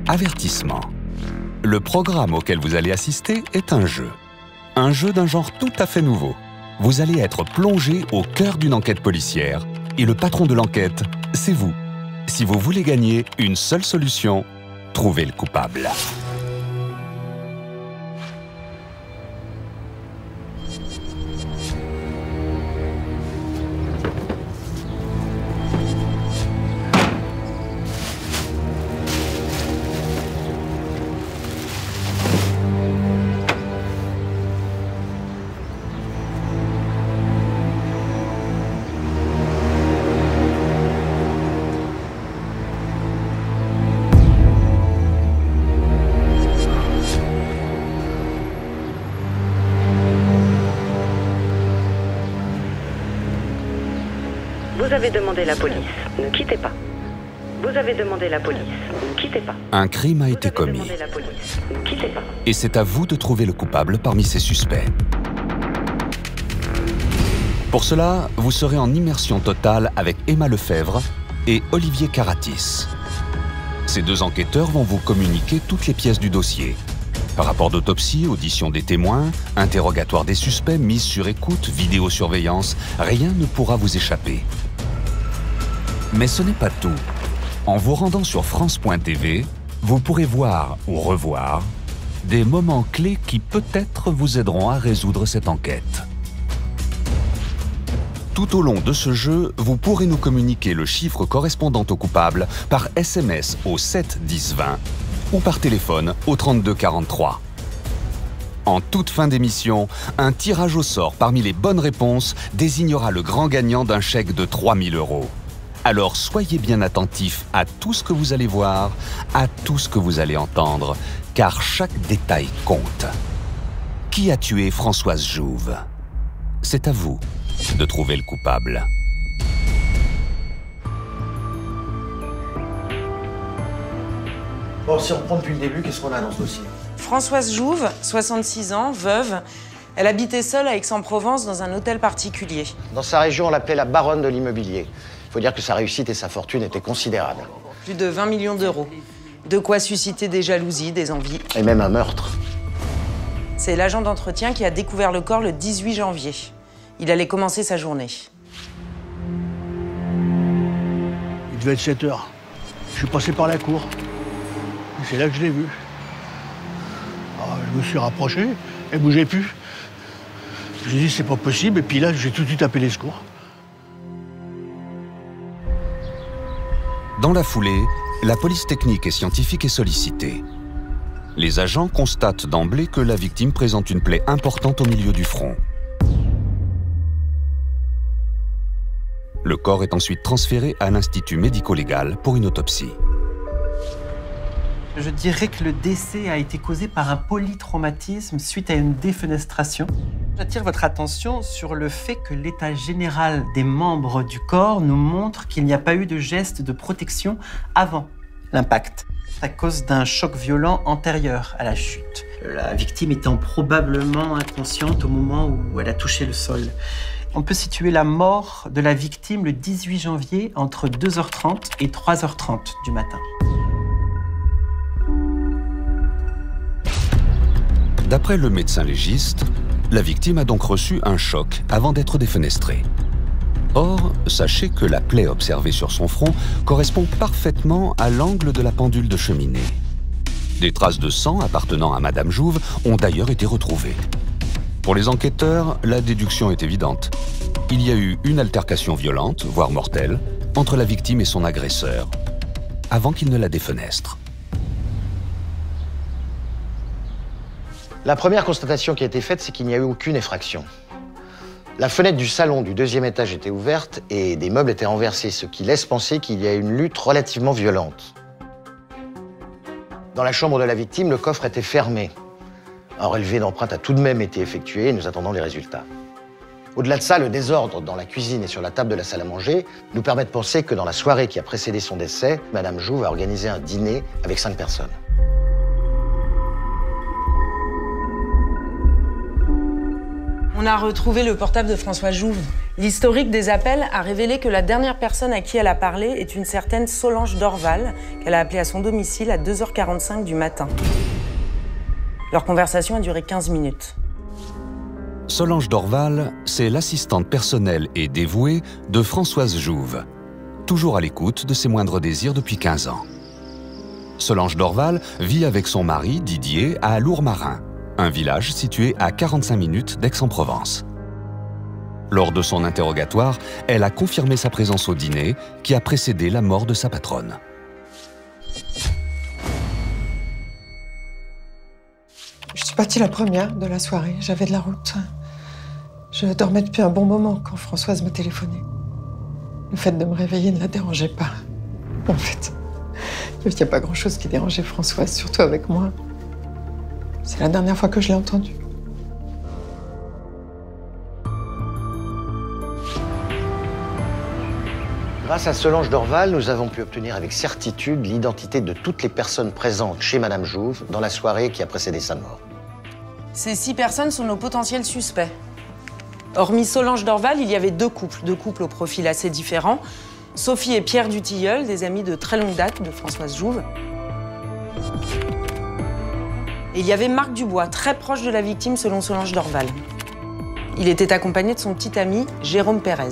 Avertissement. Le programme auquel vous allez assister est un jeu. Un jeu d'un genre tout à fait nouveau. Vous allez être plongé au cœur d'une enquête policière et le patron de l'enquête, c'est vous. Si vous voulez gagner, une seule solution, trouver le coupable. Vous avez demandé la police. Ne quittez pas. Vous avez demandé la police. Ne quittez pas. Un crime a été commis. Vous avez demandé la police. Ne quittez pas. Et c'est à vous de trouver le coupable parmi ces suspects. Pour cela, vous serez en immersion totale avec Emma Lefebvre et Olivier Caratis. Ces deux enquêteurs vont vous communiquer toutes les pièces du dossier. Rapport d'autopsie, audition des témoins, interrogatoire des suspects, mise sur écoute, vidéosurveillance, rien ne pourra vous échapper. Mais ce n'est pas tout. En vous rendant sur France.tv, vous pourrez voir ou revoir des moments clés qui peut-être vous aideront à résoudre cette enquête. Tout au long de ce jeu, vous pourrez nous communiquer le chiffre correspondant au coupable par SMS au 7 10 20 ou par téléphone au 32 43. En toute fin d'émission, un tirage au sort parmi les bonnes réponses désignera le grand gagnant d'un chèque de 3 000 €. Alors soyez bien attentifs à tout ce que vous allez voir, à tout ce que vous allez entendre, car chaque détail compte. Qui a tué Françoise Jouve? C'est à vous de trouver le coupable. Bon, si on reprend depuis le début, qu'est-ce qu'on a dans ce dossier? Françoise Jouve, 66 ans, veuve. Elle habitait seule à Aix-en-Provence dans un hôtel particulier. Dans sa région, on l'appelait la baronne de l'immobilier. Il faut dire que sa réussite et sa fortune étaient considérables. Plus de 20 millions d'euros. De quoi susciter des jalousies, des envies. Et même un meurtre. C'est l'agent d'entretien qui a découvert le corps le 18 janvier. Il allait commencer sa journée. Il devait être 7 heures. Je suis passé par la cour. C'est là que je l'ai vu. Alors, je me suis rapproché, elle bougeait plus. J'ai dit c'est pas possible, et puis là j'ai tout de suite appelé les secours. Dans la foulée, la police technique et scientifique est sollicitée. Les agents constatent d'emblée que la victime présente une plaie importante au milieu du front. Le corps est ensuite transféré à l'Institut médico-légal pour une autopsie. Je dirais que le décès a été causé par un polytraumatisme suite à une défenestration. J'attire votre attention sur le fait que l'état général des membres du corps nous montre qu'il n'y a pas eu de geste de protection avant l'impact, à cause d'un choc violent antérieur à la chute. La victime étant probablement inconsciente au moment où elle a touché le sol. On peut situer la mort de la victime le 18 janvier entre 2h30 et 3h30 du matin. D'après le médecin légiste, la victime a donc reçu un choc avant d'être défenestrée. Or, sachez que la plaie observée sur son front correspond parfaitement à l'angle de la pendule de cheminée. Des traces de sang appartenant à Madame Jouve ont d'ailleurs été retrouvées. Pour les enquêteurs, la déduction est évidente. Il y a eu une altercation violente, voire mortelle, entre la victime et son agresseur, avant qu'il ne la défenestre. La première constatation qui a été faite, c'est qu'il n'y a eu aucune effraction. La fenêtre du salon du deuxième étage était ouverte et des meubles étaient renversés, ce qui laisse penser qu'il y a une lutte relativement violente. Dans la chambre de la victime, le coffre était fermé. Un relevé d'empreintes a tout de même été effectué et nous attendons les résultats. Au-delà de ça, le désordre dans la cuisine et sur la table de la salle à manger nous permet de penser que dans la soirée qui a précédé son décès, Madame Jouve a organisé un dîner avec 5 personnes. On On a retrouvé le portable de Françoise Jouve. L'historique des appels a révélé que la dernière personne à qui elle a parlé est une certaine Solange Dorval, qu'elle a appelée à son domicile à 2h45 du matin. Leur conversation a duré 15 minutes. Solange Dorval, c'est l'assistante personnelle et dévouée de Françoise Jouve, toujours à l'écoute de ses moindres désirs depuis 15 ans. Solange Dorval vit avec son mari, Didier, à Lourmarin, un village situé à 45 minutes d'Aix-en-Provence. Lors de son interrogatoire, elle a confirmé sa présence au dîner qui a précédé la mort de sa patronne. Je suis partie la première de la soirée. J'avais de la route. Je dormais depuis un bon moment quand Françoise me téléphonait. Le fait de me réveiller ne la dérangeait pas. En fait, il n'y a pas grand-chose qui dérangeait Françoise, surtout avec moi. C'est la dernière fois que je l'ai entendue. Grâce à Solange Dorval, nous avons pu obtenir avec certitude l'identité de toutes les personnes présentes chez Madame Jouve dans la soirée qui a précédé sa mort. Ces 6 personnes sont nos potentiels suspects. Hormis Solange Dorval, il y avait deux couples au profil assez différents. Sophie et Pierre Dutilleul, des amis de très longue date de Françoise Jouve. Et il y avait Marc Dubois, très proche de la victime selon Solange Dorval. Il était accompagné de son petit ami Jérôme Pérez.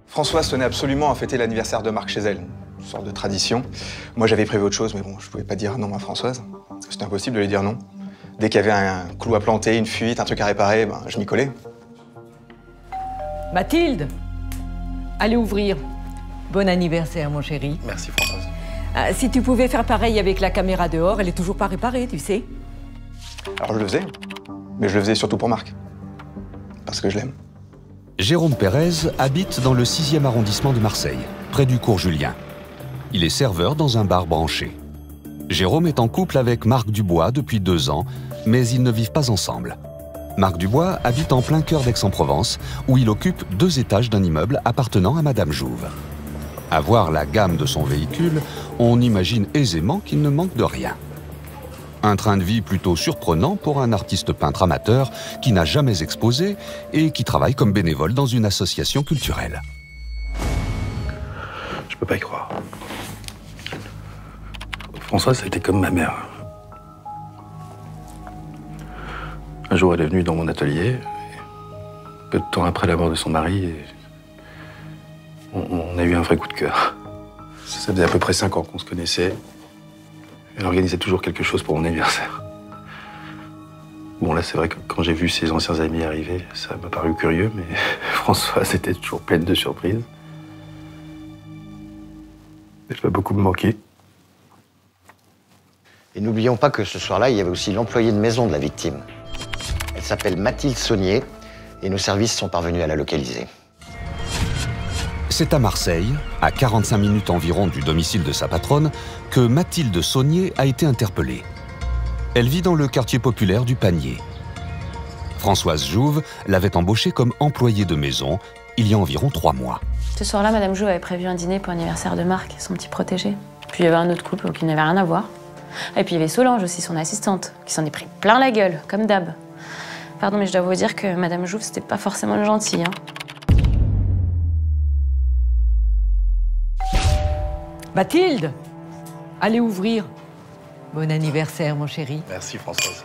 Françoise tenait absolument à fêter l'anniversaire de Marc chez elle, une sorte de tradition. Moi, j'avais prévu autre chose, mais bon, je pouvais pas dire non à Françoise. C'était impossible de lui dire non. Dès qu'il y avait un clou à planter, une fuite, un truc à réparer, ben, je m'y collais. Mathilde, allez ouvrir. Bon anniversaire, mon chéri. Merci, Françoise. Si tu pouvais faire pareil avec la caméra dehors, elle est toujours pas réparée, tu sais. Alors, je le faisais, mais je le faisais surtout pour Marc. Parce que je l'aime. Jérôme Pérez habite dans le 6e arrondissement de Marseille, près du cours Julien. Il est serveur dans un bar branché. Jérôme est en couple avec Marc Dubois depuis 2 ans, mais ils ne vivent pas ensemble. Marc Dubois habite en plein cœur d'Aix-en-Provence, où il occupe 2 étages d'un immeuble appartenant à Madame Jouve. À voir la gamme de son véhicule, on imagine aisément qu'il ne manque de rien. Un train de vie plutôt surprenant pour un artiste peintre amateur qui n'a jamais exposé et qui travaille comme bénévole dans une association culturelle. Je peux pas y croire. Françoise, c'était comme ma mère. Un jour, elle est venue dans mon atelier. Peu de temps après la mort de son mari, on a eu un vrai coup de cœur. Ça faisait à peu près 5 ans qu'on se connaissait. Elle organisait toujours quelque chose pour mon anniversaire. Bon, là, c'est vrai que quand j'ai vu ses anciens amis arriver, ça m'a paru curieux, mais Françoise était toujours pleine de surprises. Elle va beaucoup me manquer. Et n'oublions pas que ce soir-là, il y avait aussi l'employée de maison de la victime. Elle s'appelle Mathilde Saunier et nos services sont parvenus à la localiser. C'est à Marseille, à 45 minutes environ du domicile de sa patronne, que Mathilde Saunier a été interpellée. Elle vit dans le quartier populaire du Panier. Françoise Jouve l'avait embauchée comme employée de maison il y a environ 3 mois. Ce soir-là, Madame Jouve avait prévu un dîner pour l'anniversaire de Marc, son petit protégé. Puis il y avait un autre couple qui n'avait rien à voir. Et puis il y avait Solange aussi, son assistante, qui s'en est pris plein la gueule, comme d'hab. Pardon, mais je dois vous dire que Madame Jouve, c'était pas forcément une gentille, hein. Mathilde, allez ouvrir. Bon anniversaire, mon chéri. Merci, Françoise.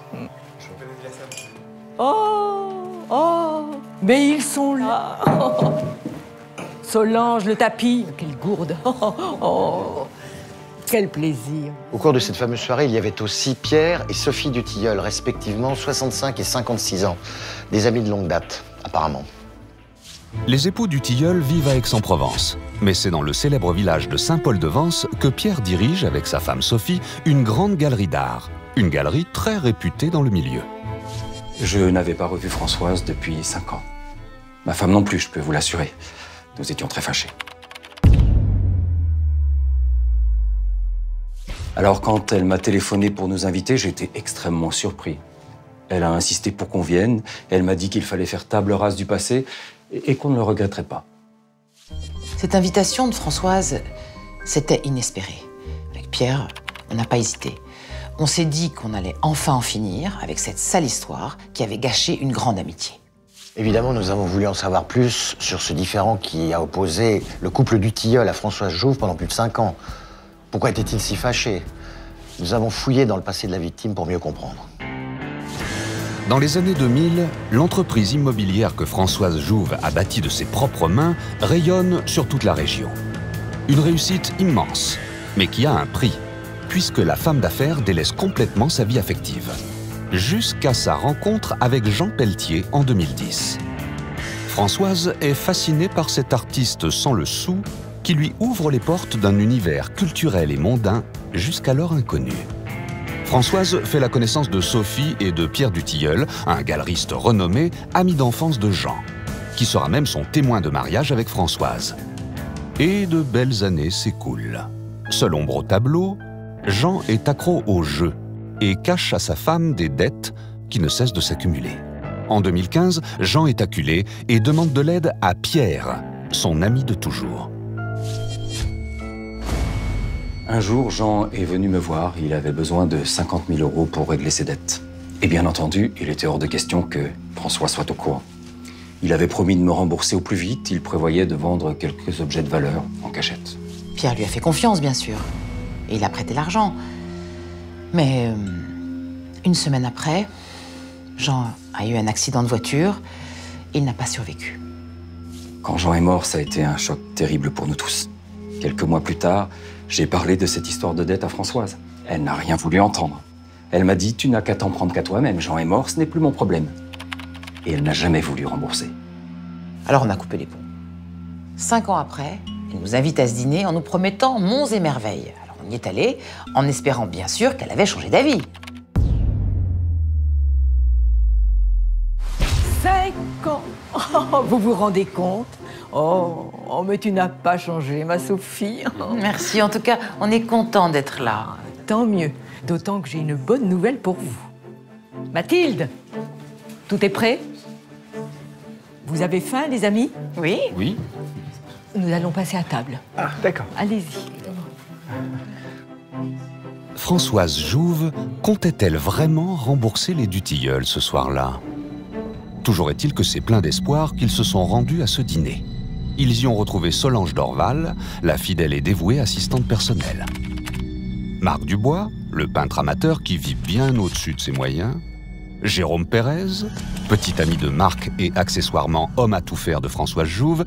Oh, mais ils sont là. Solange, le tapis, quelle gourde. Oh, quel plaisir. Au cours de cette fameuse soirée, il y avait aussi Pierre et Sophie Dutilleul, respectivement 65 et 56 ans. Des amis de longue date, apparemment. Les époux Dutilleul vivent à Aix-en-Provence. Mais c'est dans le célèbre village de Saint-Paul-de-Vence que Pierre dirige, avec sa femme Sophie, une grande galerie d'art. Une galerie très réputée dans le milieu. Je n'avais pas revu Françoise depuis 5 ans. Ma femme non plus, je peux vous l'assurer. Nous étions très fâchés. Alors quand elle m'a téléphoné pour nous inviter, j'étais extrêmement surpris. Elle a insisté pour qu'on vienne, elle m'a dit qu'il fallait faire table rase du passé et qu'on ne le regretterait pas. Cette invitation de Françoise, c'était inespéré. Avec Pierre, on n'a pas hésité. On s'est dit qu'on allait enfin en finir avec cette sale histoire qui avait gâché une grande amitié. Évidemment, nous avons voulu en savoir plus sur ce différend qui a opposé le couple du Tilleul à Françoise Jouve pendant plus de 5 ans. Pourquoi était-il si fâché? Nous avons fouillé dans le passé de la victime pour mieux comprendre. Dans les années 2000, l'entreprise immobilière que Françoise Jouve a bâtie de ses propres mains rayonne sur toute la région. Une réussite immense, mais qui a un prix, puisque la femme d'affaires délaisse complètement sa vie affective. Jusqu'à sa rencontre avec Jean Pelletier en 2010. Françoise est fascinée par cet artiste sans le sou qui lui ouvre les portes d'un univers culturel et mondain jusqu'alors inconnu. Françoise fait la connaissance de Sophie et de Pierre Dutilleul, un galeriste renommé, ami d'enfance de Jean, qui sera même son témoin de mariage avec Françoise. Et de belles années s'écoulent. Seul ombre au tableau, Jean est accro au jeu et cache à sa femme des dettes qui ne cessent de s'accumuler. En 2015, Jean est acculé et demande de l'aide à Pierre, son ami de toujours. Un jour, Jean est venu me voir. Il avait besoin de 50 000 € pour régler ses dettes. Et bien entendu, il était hors de question que François soit au courant. Il avait promis de me rembourser au plus vite. Il prévoyait de vendre quelques objets de valeur en cachette. Pierre lui a fait confiance, bien sûr. Et il a prêté l'argent. Mais une semaine après, Jean a eu un accident de voiture et il n'a pas survécu. Quand Jean est mort, ça a été un choc terrible pour nous tous. Quelques mois plus tard, j'ai parlé de cette histoire de dette à Françoise. Elle n'a rien voulu entendre. Elle m'a dit « Tu n'as qu'à t'en prendre qu'à toi-même. Jean est mort, ce n'est plus mon problème. » Et elle n'a jamais voulu rembourser. Alors on a coupé les ponts. 5 ans après, elle nous invite à ce dîner en nous promettant monts et merveilles. Alors on y est allé, en espérant bien sûr qu'elle avait changé d'avis. 5 ans. Oh, vous vous rendez compte? Oh, mais tu n'as pas changé, ma Sophie. Merci, en tout cas, on est content d'être là. Tant mieux, d'autant que j'ai une bonne nouvelle pour vous. Mathilde, tout est prêt? Vous avez faim, les amis? Oui. Oui. Nous allons passer à table. Ah, d'accord. Allez-y. Françoise Jouve comptait-elle vraiment rembourser les Dutilleul ce soir-là? Toujours est-il que c'est plein d'espoir qu'ils se sont rendus à ce dîner. Ils y ont retrouvé Solange Dorval, la fidèle et dévouée assistante personnelle. Marc Dubois, le peintre amateur qui vit bien au-dessus de ses moyens. Jérôme Pérez, petit ami de Marc et accessoirement homme à tout faire de Françoise Jouve.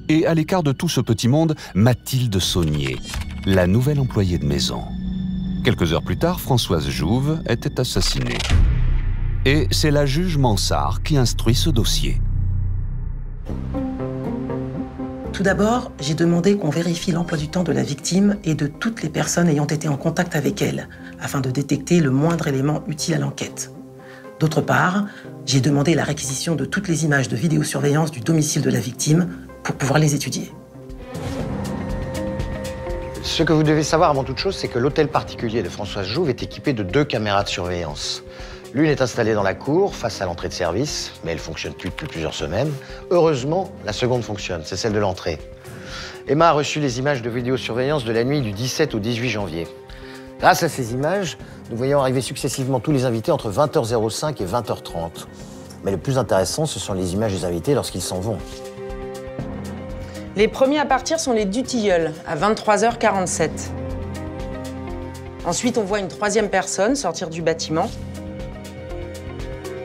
Et à l'écart de tout ce petit monde, Mathilde Saunier, la nouvelle employée de maison. Quelques heures plus tard, Françoise Jouve était assassinée. Et c'est la juge Mansart qui instruit ce dossier. Tout d'abord, j'ai demandé qu'on vérifie l'emploi du temps de la victime et de toutes les personnes ayant été en contact avec elle, afin de détecter le moindre élément utile à l'enquête. D'autre part, j'ai demandé la réquisition de toutes les images de vidéosurveillance du domicile de la victime pour pouvoir les étudier. Ce que vous devez savoir avant toute chose, c'est que l'hôtel particulier de Françoise Jouve est équipé de 2 caméras de surveillance. L'une est installée dans la cour, face à l'entrée de service, mais elle fonctionne plus depuis plusieurs semaines. Heureusement, la seconde fonctionne, c'est celle de l'entrée. Emma a reçu les images de vidéosurveillance de la nuit du 17 au 18 janvier. Grâce à ces images, nous voyons arriver successivement tous les invités entre 20h05 et 20h30. Mais le plus intéressant, ce sont les images des invités lorsqu'ils s'en vont. Les premiers à partir sont les Dutilleul, à 23h47. Ensuite, on voit une troisième personne sortir du bâtiment.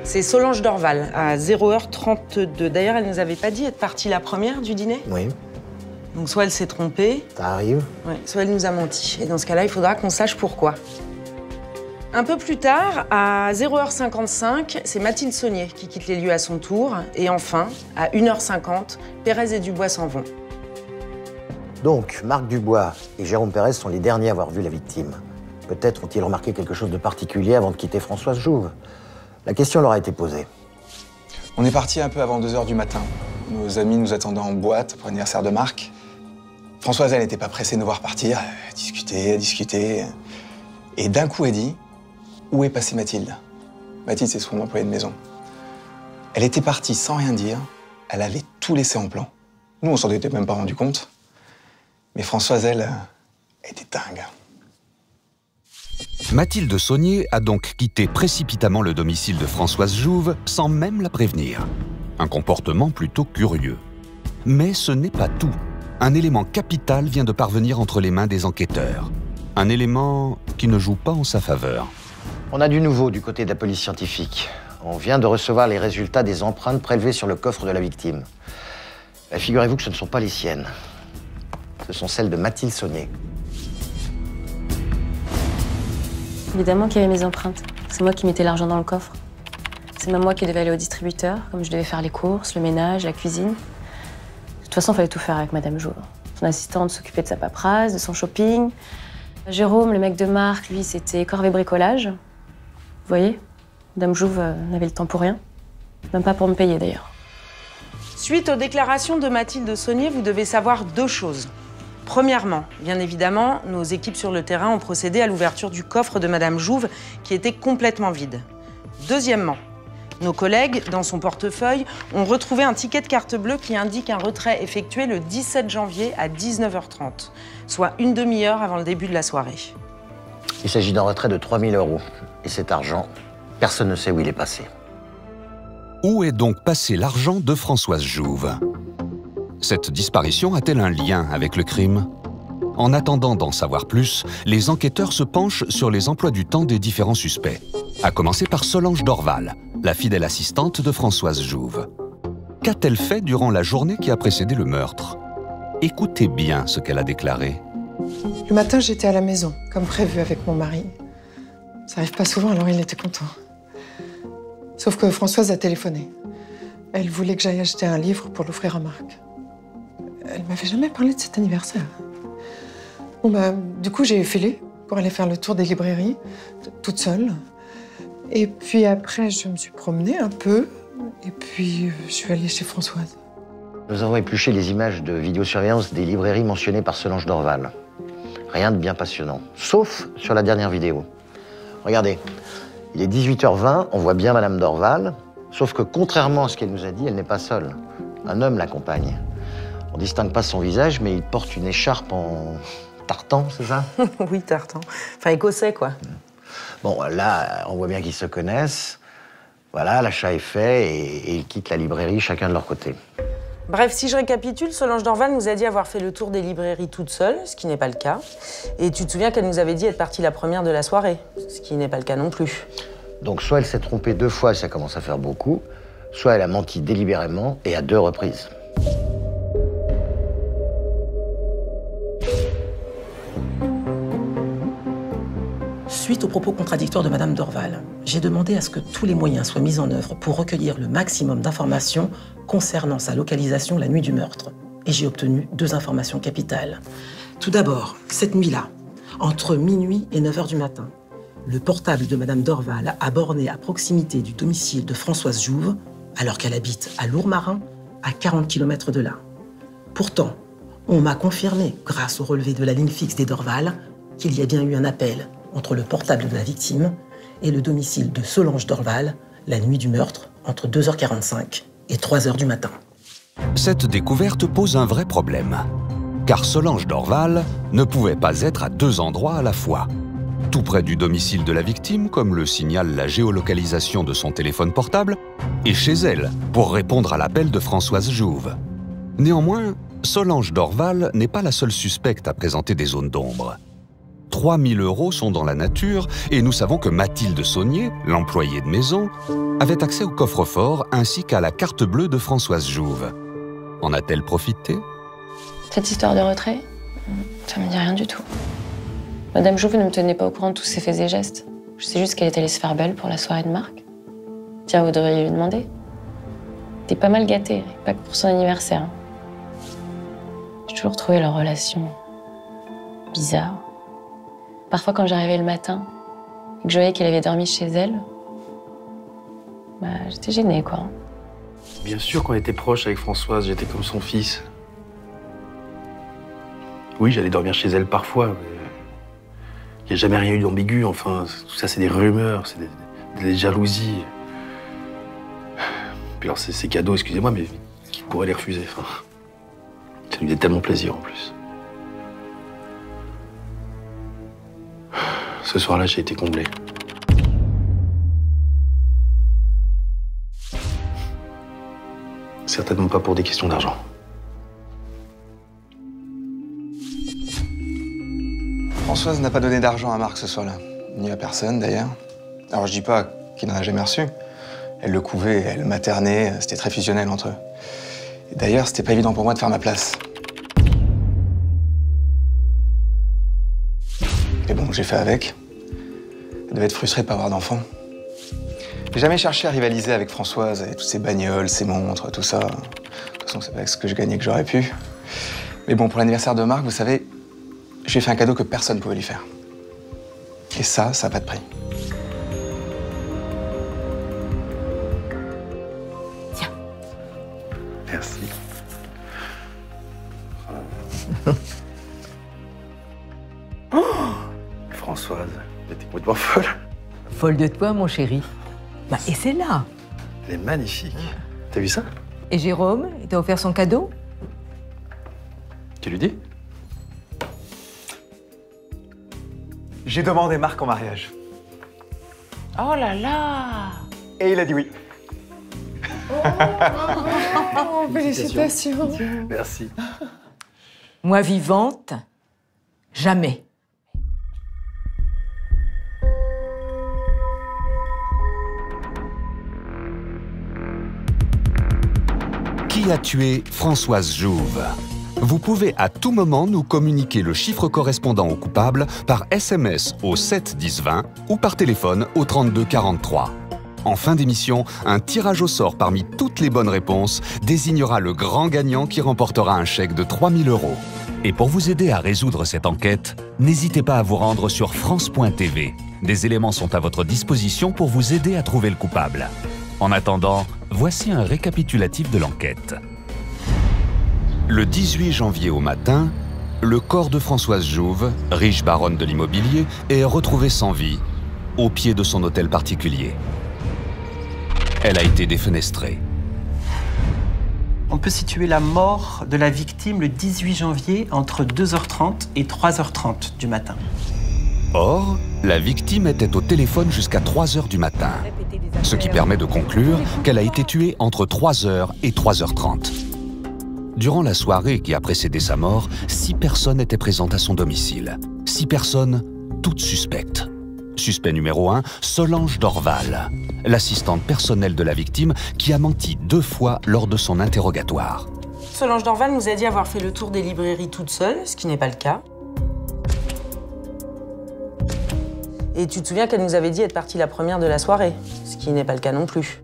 C'est Solange Dorval, à 0h32. D'ailleurs, elle ne nous avait pas dit être partie la première du dîner. Oui. Donc soit elle s'est trompée. Ça arrive. Ouais, soit elle nous a menti. Et dans ce cas-là, il faudra qu'on sache pourquoi. Un peu plus tard, à 0h55, c'est Mathilde Saunier qui quitte les lieux à son tour. Et enfin, à 1h50, Pérez et Dubois s'en vont. Donc, Marc Dubois et Jérôme Pérez sont les derniers à avoir vu la victime. Peut-être ont-ils remarqué quelque chose de particulier avant de quitter Françoise Jouve. La question leur a été posée. On est parti un peu avant 2h du matin. Nos amis nous attendaient en boîte pour l'anniversaire de Marc. Françoise, elle n'était pas pressée de nous voir partir. Elle discutait. Et d'un coup, elle dit « Où est passée Mathilde ?» Mathilde, c'est son employée de maison. Elle était partie sans rien dire. Elle avait tout laissé en plan. Nous, on s'en était même pas rendu compte. Mais Françoise, elle était dingue. Mathilde Saunier a donc quitté précipitamment le domicile de Françoise Jouve sans même la prévenir. Un comportement plutôt curieux. Mais ce n'est pas tout. Un élément capital vient de parvenir entre les mains des enquêteurs. Un élément qui ne joue pas en sa faveur. On a du nouveau du côté de la police scientifique. On vient de recevoir les résultats des empreintes prélevées sur le coffre de la victime. Figurez-vous que ce ne sont pas les siennes. Ce sont celles de Mathilde Saunier. Évidemment qu'il y avait mes empreintes. C'est moi qui mettais l'argent dans le coffre. C'est même moi qui devais aller au distributeur, comme je devais faire les courses, le ménage, la cuisine. De toute façon, il fallait tout faire avec Madame Jouve. Son assistante s'occupait de sa paperasse, de son shopping. Jérôme, le mec de Marc, lui, c'était corvée bricolage. Vous voyez, Madame Jouve n'avait le temps pour rien. Même pas pour me payer, d'ailleurs. Suite aux déclarations de Mathilde Saunier, vous devez savoir deux choses. Premièrement, bien évidemment, nos équipes sur le terrain ont procédé à l'ouverture du coffre de Madame Jouve, qui était complètement vide. Deuxièmement, nos collègues, dans son portefeuille, ont retrouvé un ticket de carte bleue qui indique un retrait effectué le 17 janvier à 19h30, soit une demi-heure avant le début de la soirée. Il s'agit d'un retrait de 3 000 €. Et cet argent, personne ne sait où il est passé. Où est donc passé l'argent de Françoise Jouve? Cette disparition a-t-elle un lien avec le crime? En attendant d'en savoir plus, les enquêteurs se penchent sur les emplois du temps des différents suspects. À commencer par Solange Dorval, la fidèle assistante de Françoise Jouve. Qu'a-t-elle fait durant la journée qui a précédé le meurtre? Écoutez bien ce qu'elle a déclaré. Le matin, j'étais à la maison, comme prévu avec mon mari. Ça arrive pas souvent, alors il était content. Sauf que Françoise a téléphoné. Elle voulait que j'aille acheter un livre pour l'offrir à Marc. Elle m'avait jamais parlé de cet anniversaire. Bon du coup, j'ai filé pour aller faire le tour des librairies, toute seule. Et puis après, je me suis promenée un peu. Et puis, je suis allée chez Françoise. Nous avons épluché les images de vidéosurveillance des librairies mentionnées par Solange Dorval. Rien de bien passionnant, sauf sur la dernière vidéo. Regardez, il est 18h20, on voit bien Madame Dorval, sauf que contrairement à ce qu'elle nous a dit, elle n'est pas seule. Un homme l'accompagne. On ne distingue pas son visage, mais il porte une écharpe en tartan, c'est ça? Oui, tartan. Enfin, écossais, quoi. Bon, là, on voit bien qu'ils se connaissent. Voilà, l'achat est fait et ils quittent la librairie chacun de leur côté. Bref, si je récapitule, Solange Dorval nous a dit avoir fait le tour des librairies toute seule, ce qui n'est pas le cas. Et tu te souviens qu'elle nous avait dit être partie la première de la soirée, ce qui n'est pas le cas non plus. Donc soit elle s'est trompée 2 fois et ça commence à faire beaucoup, soit elle a menti délibérément et à 2 reprises. Suite aux propos contradictoires de Madame Dorval, j'ai demandé à ce que tous les moyens soient mis en œuvre pour recueillir le maximum d'informations concernant sa localisation la nuit du meurtre. Et j'ai obtenu 2 informations capitales. Tout d'abord, cette nuit-là, entre minuit et 9h du matin, le portable de Madame Dorval a borné à proximité du domicile de Françoise Jouve, alors qu'elle habite à Lourmarin, à 40 km de là. Pourtant, on m'a confirmé, grâce au relevé de la ligne fixe des Dorval, qu'il y a bien eu un appel entre le portable de la victime et le domicile de Solange Dorval la nuit du meurtre, entre 2h45 et 3h du matin. Cette découverte pose un vrai problème, car Solange Dorval ne pouvait pas être à 2 endroits à la fois. Tout près du domicile de la victime, comme le signale la géolocalisation de son téléphone portable, et chez elle, pour répondre à l'appel de Françoise Jouve. Néanmoins, Solange Dorval n'est pas la seule suspecte à présenter des zones d'ombre. 3 000 € sont dans la nature et nous savons que Mathilde Saunier, l'employée de maison, avait accès au coffre-fort ainsi qu'à la carte bleue de Françoise Jouve. En a-t-elle profité? Cette histoire de retrait, ça me dit rien du tout. Madame Jouve ne me tenait pas au courant de tous ses faits et gestes. Je sais juste qu'elle est allée se faire belle pour la soirée de Marc. Tiens, vous devriez lui demander. T'es pas mal gâtée, pas que pour son anniversaire. J'ai toujours trouvé leur relation bizarre. Parfois, quand j'arrivais le matin et que je voyais qu'elle avait dormi chez elle, j'étais gênée, quoi. Bien sûr qu'on était proches avec Françoise, j'étais comme son fils. Oui, j'allais dormir chez elle parfois, mais il n'y a jamais rien eu d'ambigu, enfin, tout ça c'est des rumeurs, c'est des jalousies. Puis alors ces cadeaux, excusez-moi, mais qui pourrait les refuser, enfin. Ça lui faisait tellement plaisir en plus. Ce soir-là, j'ai été comblé. Certainement pas pour des questions d'argent. Françoise n'a pas donné d'argent à Marc ce soir-là. Ni à personne, d'ailleurs. Alors, je dis pas qu'il n'en a jamais reçu. Elle le couvait, elle le maternait, c'était très fusionnel entre eux. Et d'ailleurs, c'était pas évident pour moi de faire ma place. Et bon, j'ai fait avec. Elle devait être frustrée de pas avoir d'enfant. J'ai jamais cherché à rivaliser avec Françoise, et toutes ses bagnoles, ses montres, tout ça. De toute façon, c'est pas avec ce que je gagnais que j'aurais pu. Mais bon, pour l'anniversaire de Marc, vous savez, j'ai fait un cadeau que personne ne pouvait lui faire. Et ça n'a pas de prix. Tiens. Merci. Françoise, t'es complètement folle. Folle de toi, mon chéri. Bah, et c'est là. Elle est magnifique. T'as vu ça? Et Jérôme, il t'a offert son cadeau? Tu lui dis? J'ai demandé Marc en mariage. Oh là là! Et il a dit oui. Oh, félicitations. Merci. Moi vivante, jamais. Qui a tué Françoise Jouve? Vous pouvez à tout moment nous communiquer le chiffre correspondant au coupable par SMS au 7 10 20 ou par téléphone au 32 43. En fin d'émission, un tirage au sort parmi toutes les bonnes réponses désignera le grand gagnant qui remportera un chèque de 3 000 €. Et pour vous aider à résoudre cette enquête, n'hésitez pas à vous rendre sur France.tv. Des éléments sont à votre disposition pour vous aider à trouver le coupable. En attendant, voici un récapitulatif de l'enquête. Le 18 janvier au matin, le corps de Françoise Jouve, riche baronne de l'immobilier, est retrouvé sans vie, au pied de son hôtel particulier. Elle a été défenestrée. On peut situer la mort de la victime le 18 janvier entre 2h30 et 3h30 du matin. Or, la victime était au téléphone jusqu'à 3h du matin, ce qui permet de conclure qu'elle a été tuée entre 3h et 3h30. Durant la soirée qui a précédé sa mort, 6 personnes étaient présentes à son domicile. 6 personnes, toutes suspectes. Suspect numéro 1, Solange Dorval, l'assistante personnelle de la victime qui a menti 2 fois lors de son interrogatoire. Solange Dorval nous a dit avoir fait le tour des librairies toute seule, ce qui n'est pas le cas. Et tu te souviens qu'elle nous avait dit être partie la première de la soirée, ce qui n'est pas le cas non plus.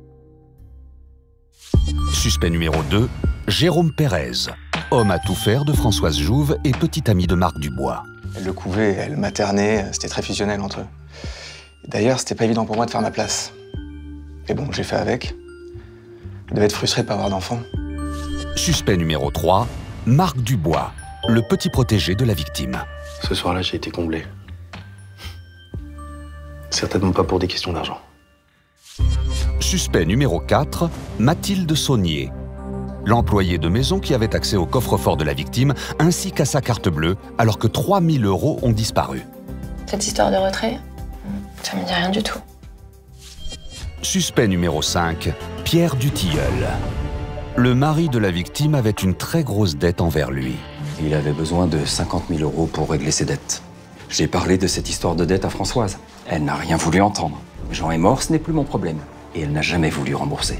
Suspect numéro 2, Jérôme Pérez, homme à tout faire de Françoise Jouve et petit ami de Marc Dubois. Elle le couvait, elle le maternait, c'était très fusionnel entre eux. D'ailleurs, c'était pas évident pour moi de faire ma place. Et bon, j'ai fait avec. Elle devait être frustrée de pas avoir d'enfant. Suspect numéro 3, Marc Dubois, le petit protégé de la victime. Ce soir-là, j'ai été comblé. Certainement pas pour des questions d'argent. Suspect numéro 4, Mathilde Saunier, l'employée de maison qui avait accès au coffre-fort de la victime ainsi qu'à sa carte bleue alors que 3 000 € ont disparu. Cette histoire de retrait, ça me dit rien du tout. Suspect numéro 5, Pierre Dutilleul. Le mari de la victime avait une très grosse dette envers lui. Il avait besoin de 50 000 € pour régler ses dettes. J'ai parlé de cette histoire de dette à Françoise. Elle n'a rien voulu entendre. Jean est mort, ce n'est plus mon problème. Et elle n'a jamais voulu rembourser.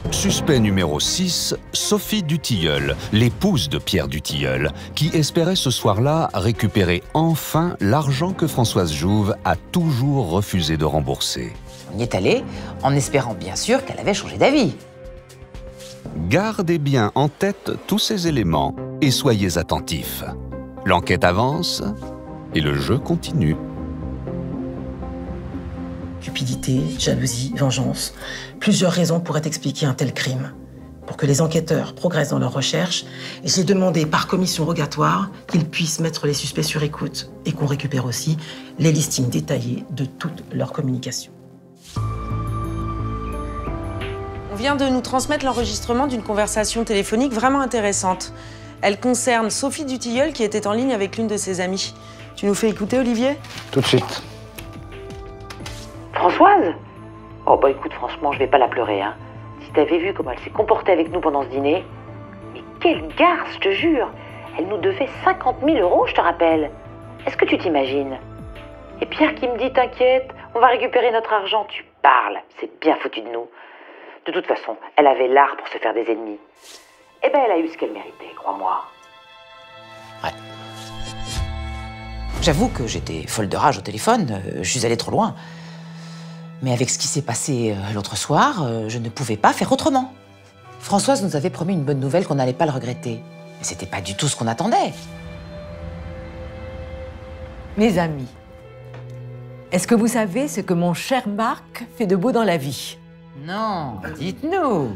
Suspect numéro 6, Sophie Dutilleul, l'épouse de Pierre Dutilleul, qui espérait ce soir-là récupérer enfin l'argent que Françoise Jouve a toujours refusé de rembourser. On y est allé en espérant bien sûr qu'elle avait changé d'avis. Gardez bien en tête tous ces éléments et soyez attentifs. L'enquête avance et le jeu continue. Cupidité, jalousie, vengeance. Plusieurs raisons pourraient expliquer un tel crime. Pour que les enquêteurs progressent dans leurs recherches, j'ai demandé par commission rogatoire qu'ils puissent mettre les suspects sur écoute et qu'on récupère aussi les listings détaillées de toutes leurs communications. On vient de nous transmettre l'enregistrement d'une conversation téléphonique vraiment intéressante. Elle concerne Sophie Dutilleul qui était en ligne avec l'une de ses amies. Tu nous fais écouter, Olivier? Tout de suite. Françoise? Oh bah écoute, franchement, je vais pas la pleurer, hein. Si t'avais vu comment elle s'est comportée avec nous pendant ce dîner. Mais quelle garce, je te jure. Elle nous devait 50 000 €, je te rappelle. Est-ce que tu t'imagines? Et Pierre qui me dit, t'inquiète, on va récupérer notre argent. Tu parles, c'est bien foutu de nous. De toute façon, elle avait l'art pour se faire des ennemis. Eh ben, elle a eu ce qu'elle méritait, crois-moi. Ouais. J'avoue que j'étais folle de rage au téléphone, je suis allée trop loin. Mais avec ce qui s'est passé l'autre soir, je ne pouvais pas faire autrement. Françoise nous avait promis une bonne nouvelle qu'on n'allait pas le regretter. Mais c'était pas du tout ce qu'on attendait. Mes amis, est-ce que vous savez ce que mon cher Marc fait de beau dans la vie? Non, dites-nous.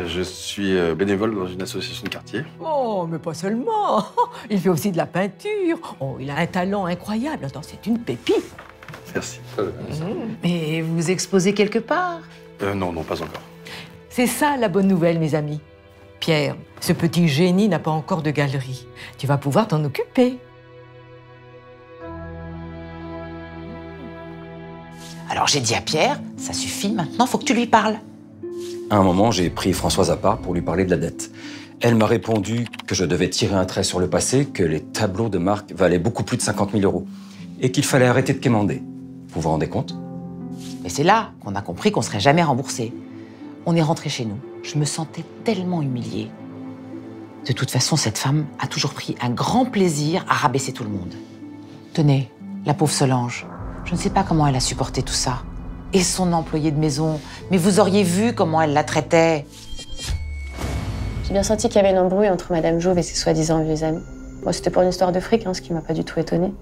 Je suis bénévole dans une association de quartier. Oh, mais pas seulement. Il fait aussi de la peinture. Oh, il a un talent incroyable. Attends, c'est une pépite. Merci. Mais vous exposez quelque part? Non, pas encore. C'est ça la bonne nouvelle, mes amis. Pierre, ce petit génie n'a pas encore de galerie. Tu vas pouvoir t'en occuper. Alors j'ai dit à Pierre, ça suffit, maintenant faut que tu lui parles. À un moment, j'ai pris Françoise à part pour lui parler de la dette. Elle m'a répondu que je devais tirer un trait sur le passé, que les tableaux de Marc valaient beaucoup plus de 50 000 € et qu'il fallait arrêter de quémander. Vous vous rendez compte? Et c'est là qu'on a compris qu'on serait jamais remboursé. On est rentré chez nous. Je me sentais tellement humiliée. De toute façon, cette femme a toujours pris un grand plaisir à rabaisser tout le monde. Tenez, la pauvre Solange. Je ne sais pas comment elle a supporté tout ça. Et son employé de maison. Mais vous auriez vu comment elle la traitait. J'ai bien senti qu'il y avait une embrouille entre Madame Jouve et ses soi-disant vieux amis. Moi, c'était pour une histoire de fric, ce qui m'a pas du tout étonnée.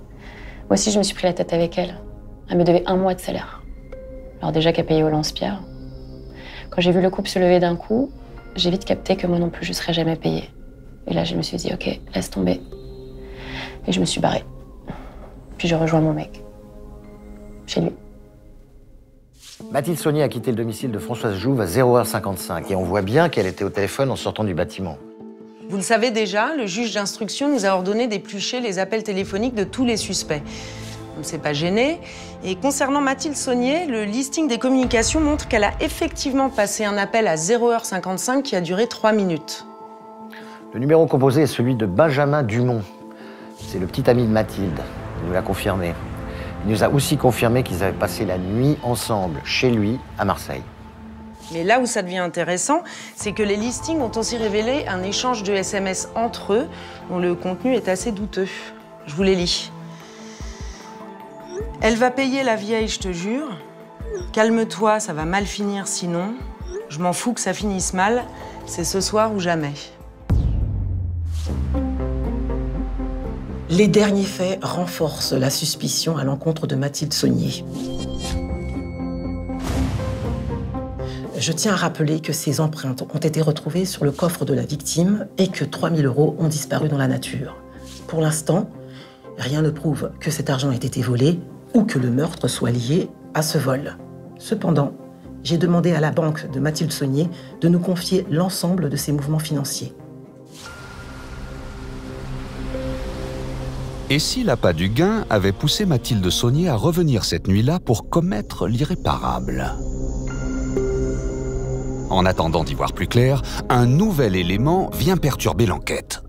Moi aussi, je me suis pris la tête avec elle. Elle me devait 1 mois de salaire. Alors déjà qu'à payer au lance-pierre. Quand j'ai vu le couple se lever d'un coup, j'ai vite capté que moi non plus, je serais jamais payée. Et là, je me suis dit, ok, laisse tomber. Et je me suis barrée. Puis je rejoins mon mec. Chez lui. Mathilde Saunier a quitté le domicile de Françoise Jouve à 0h55 et on voit bien qu'elle était au téléphone en sortant du bâtiment. Vous le savez déjà, le juge d'instruction nous a ordonné d'éplucher les appels téléphoniques de tous les suspects. On ne s'est pas gêné. Et concernant Mathilde Saunier, le listing des communications montre qu'elle a effectivement passé un appel à 0h55 qui a duré 3 minutes. Le numéro composé est celui de Benjamin Dumont. C'est le petit ami de Mathilde, il nous l'a confirmé. Il nous a aussi confirmé qu'ils avaient passé la nuit ensemble, chez lui, à Marseille. Mais là où ça devient intéressant, c'est que les listings ont aussi révélé un échange de SMS entre eux, dont le contenu est assez douteux. Je vous les lis. Elle va payer la vieille, je te jure. Calme-toi, ça va mal finir sinon. Je m'en fous que ça finisse mal. C'est ce soir ou jamais. Les derniers faits renforcent la suspicion à l'encontre de Mathilde Saunier. Je tiens à rappeler que ces empreintes ont été retrouvées sur le coffre de la victime et que 3 000 € ont disparu dans la nature. Pour l'instant, rien ne prouve que cet argent ait été volé ou que le meurtre soit lié à ce vol. Cependant, j'ai demandé à la banque de Mathilde Saunier de nous confier l'ensemble de ses mouvements financiers. Et si l'appât du gain avait poussé Mathilde Saunier à revenir cette nuit-là pour commettre l'irréparable? En attendant d'y voir plus clair, un nouvel élément vient perturber l'enquête.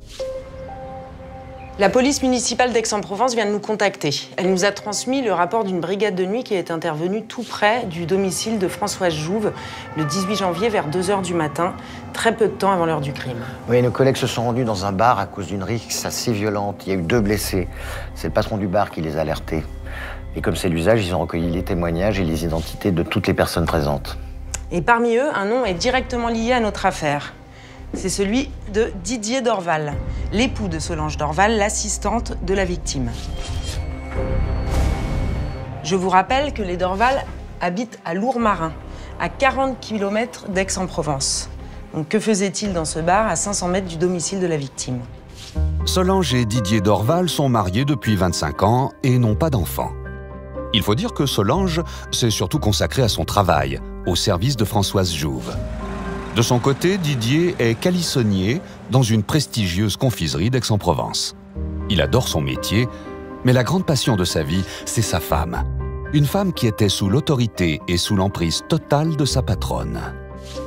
La police municipale d'Aix-en-Provence vient de nous contacter. Elle nous a transmis le rapport d'une brigade de nuit qui est intervenue tout près du domicile de Françoise Jouve le 18 janvier vers 2h du matin, très peu de temps avant l'heure du crime. Oui, nos collègues se sont rendus dans un bar à cause d'une rixe assez violente. Il y a eu 2 blessés. C'est le patron du bar qui les a alertés. Et comme c'est l'usage, ils ont recueilli les témoignages et les identités de toutes les personnes présentes. Et parmi eux, un nom est directement lié à notre affaire. C'est celui de Didier Dorval, l'époux de Solange Dorval, l'assistante de la victime. Je vous rappelle que les Dorval habitent à Lourmarin, à 40 km d'Aix-en-Provence. Donc que faisait-il dans ce bar à 500 mètres du domicile de la victime? Solange et Didier Dorval sont mariés depuis 25 ans et n'ont pas d'enfants. Il faut dire que Solange s'est surtout consacrée à son travail, au service de Françoise Jouve. De son côté, Didier est calissonnier dans une prestigieuse confiserie d'Aix-en-Provence. Il adore son métier, Mais la grande passion de sa vie, c'est sa femme. Une femme qui était sous l'autorité et sous l'emprise totale de sa patronne.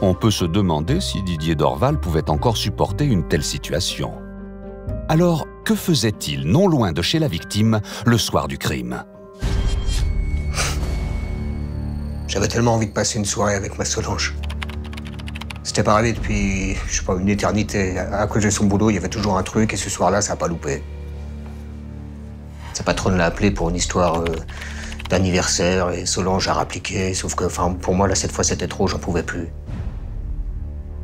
On peut se demander si Didier Dorval pouvait encore supporter une telle situation. Alors, que faisait-il non loin de chez la victime le soir du crime? J'avais tellement envie de passer une soirée avec ma Solange. C'était pas arrivé depuis, je sais pas, une éternité. À cause de son boulot, il y avait toujours un truc et ce soir-là, ça a pas loupé. Sa patronne l'a appelé pour une histoire d'anniversaire et Solange a rappliqué, sauf que, enfin, pour moi, là, cette fois, c'était trop, j'en pouvais plus.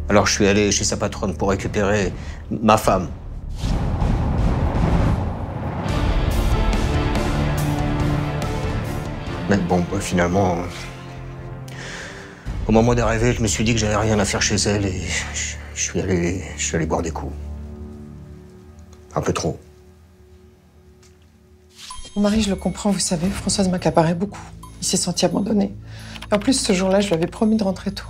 Alors, je suis allé chez sa patronne pour récupérer ma femme. Mais bon, finalement, au moment d'arriver, je me suis dit que j'avais rien à faire chez elle et je suis allé boire des coups. Un peu trop. Mon mari, je le comprends, vous savez, Françoise m'accaparait beaucoup. Il s'est senti abandonné. Et en plus, ce jour-là, je lui avais promis de rentrer tôt.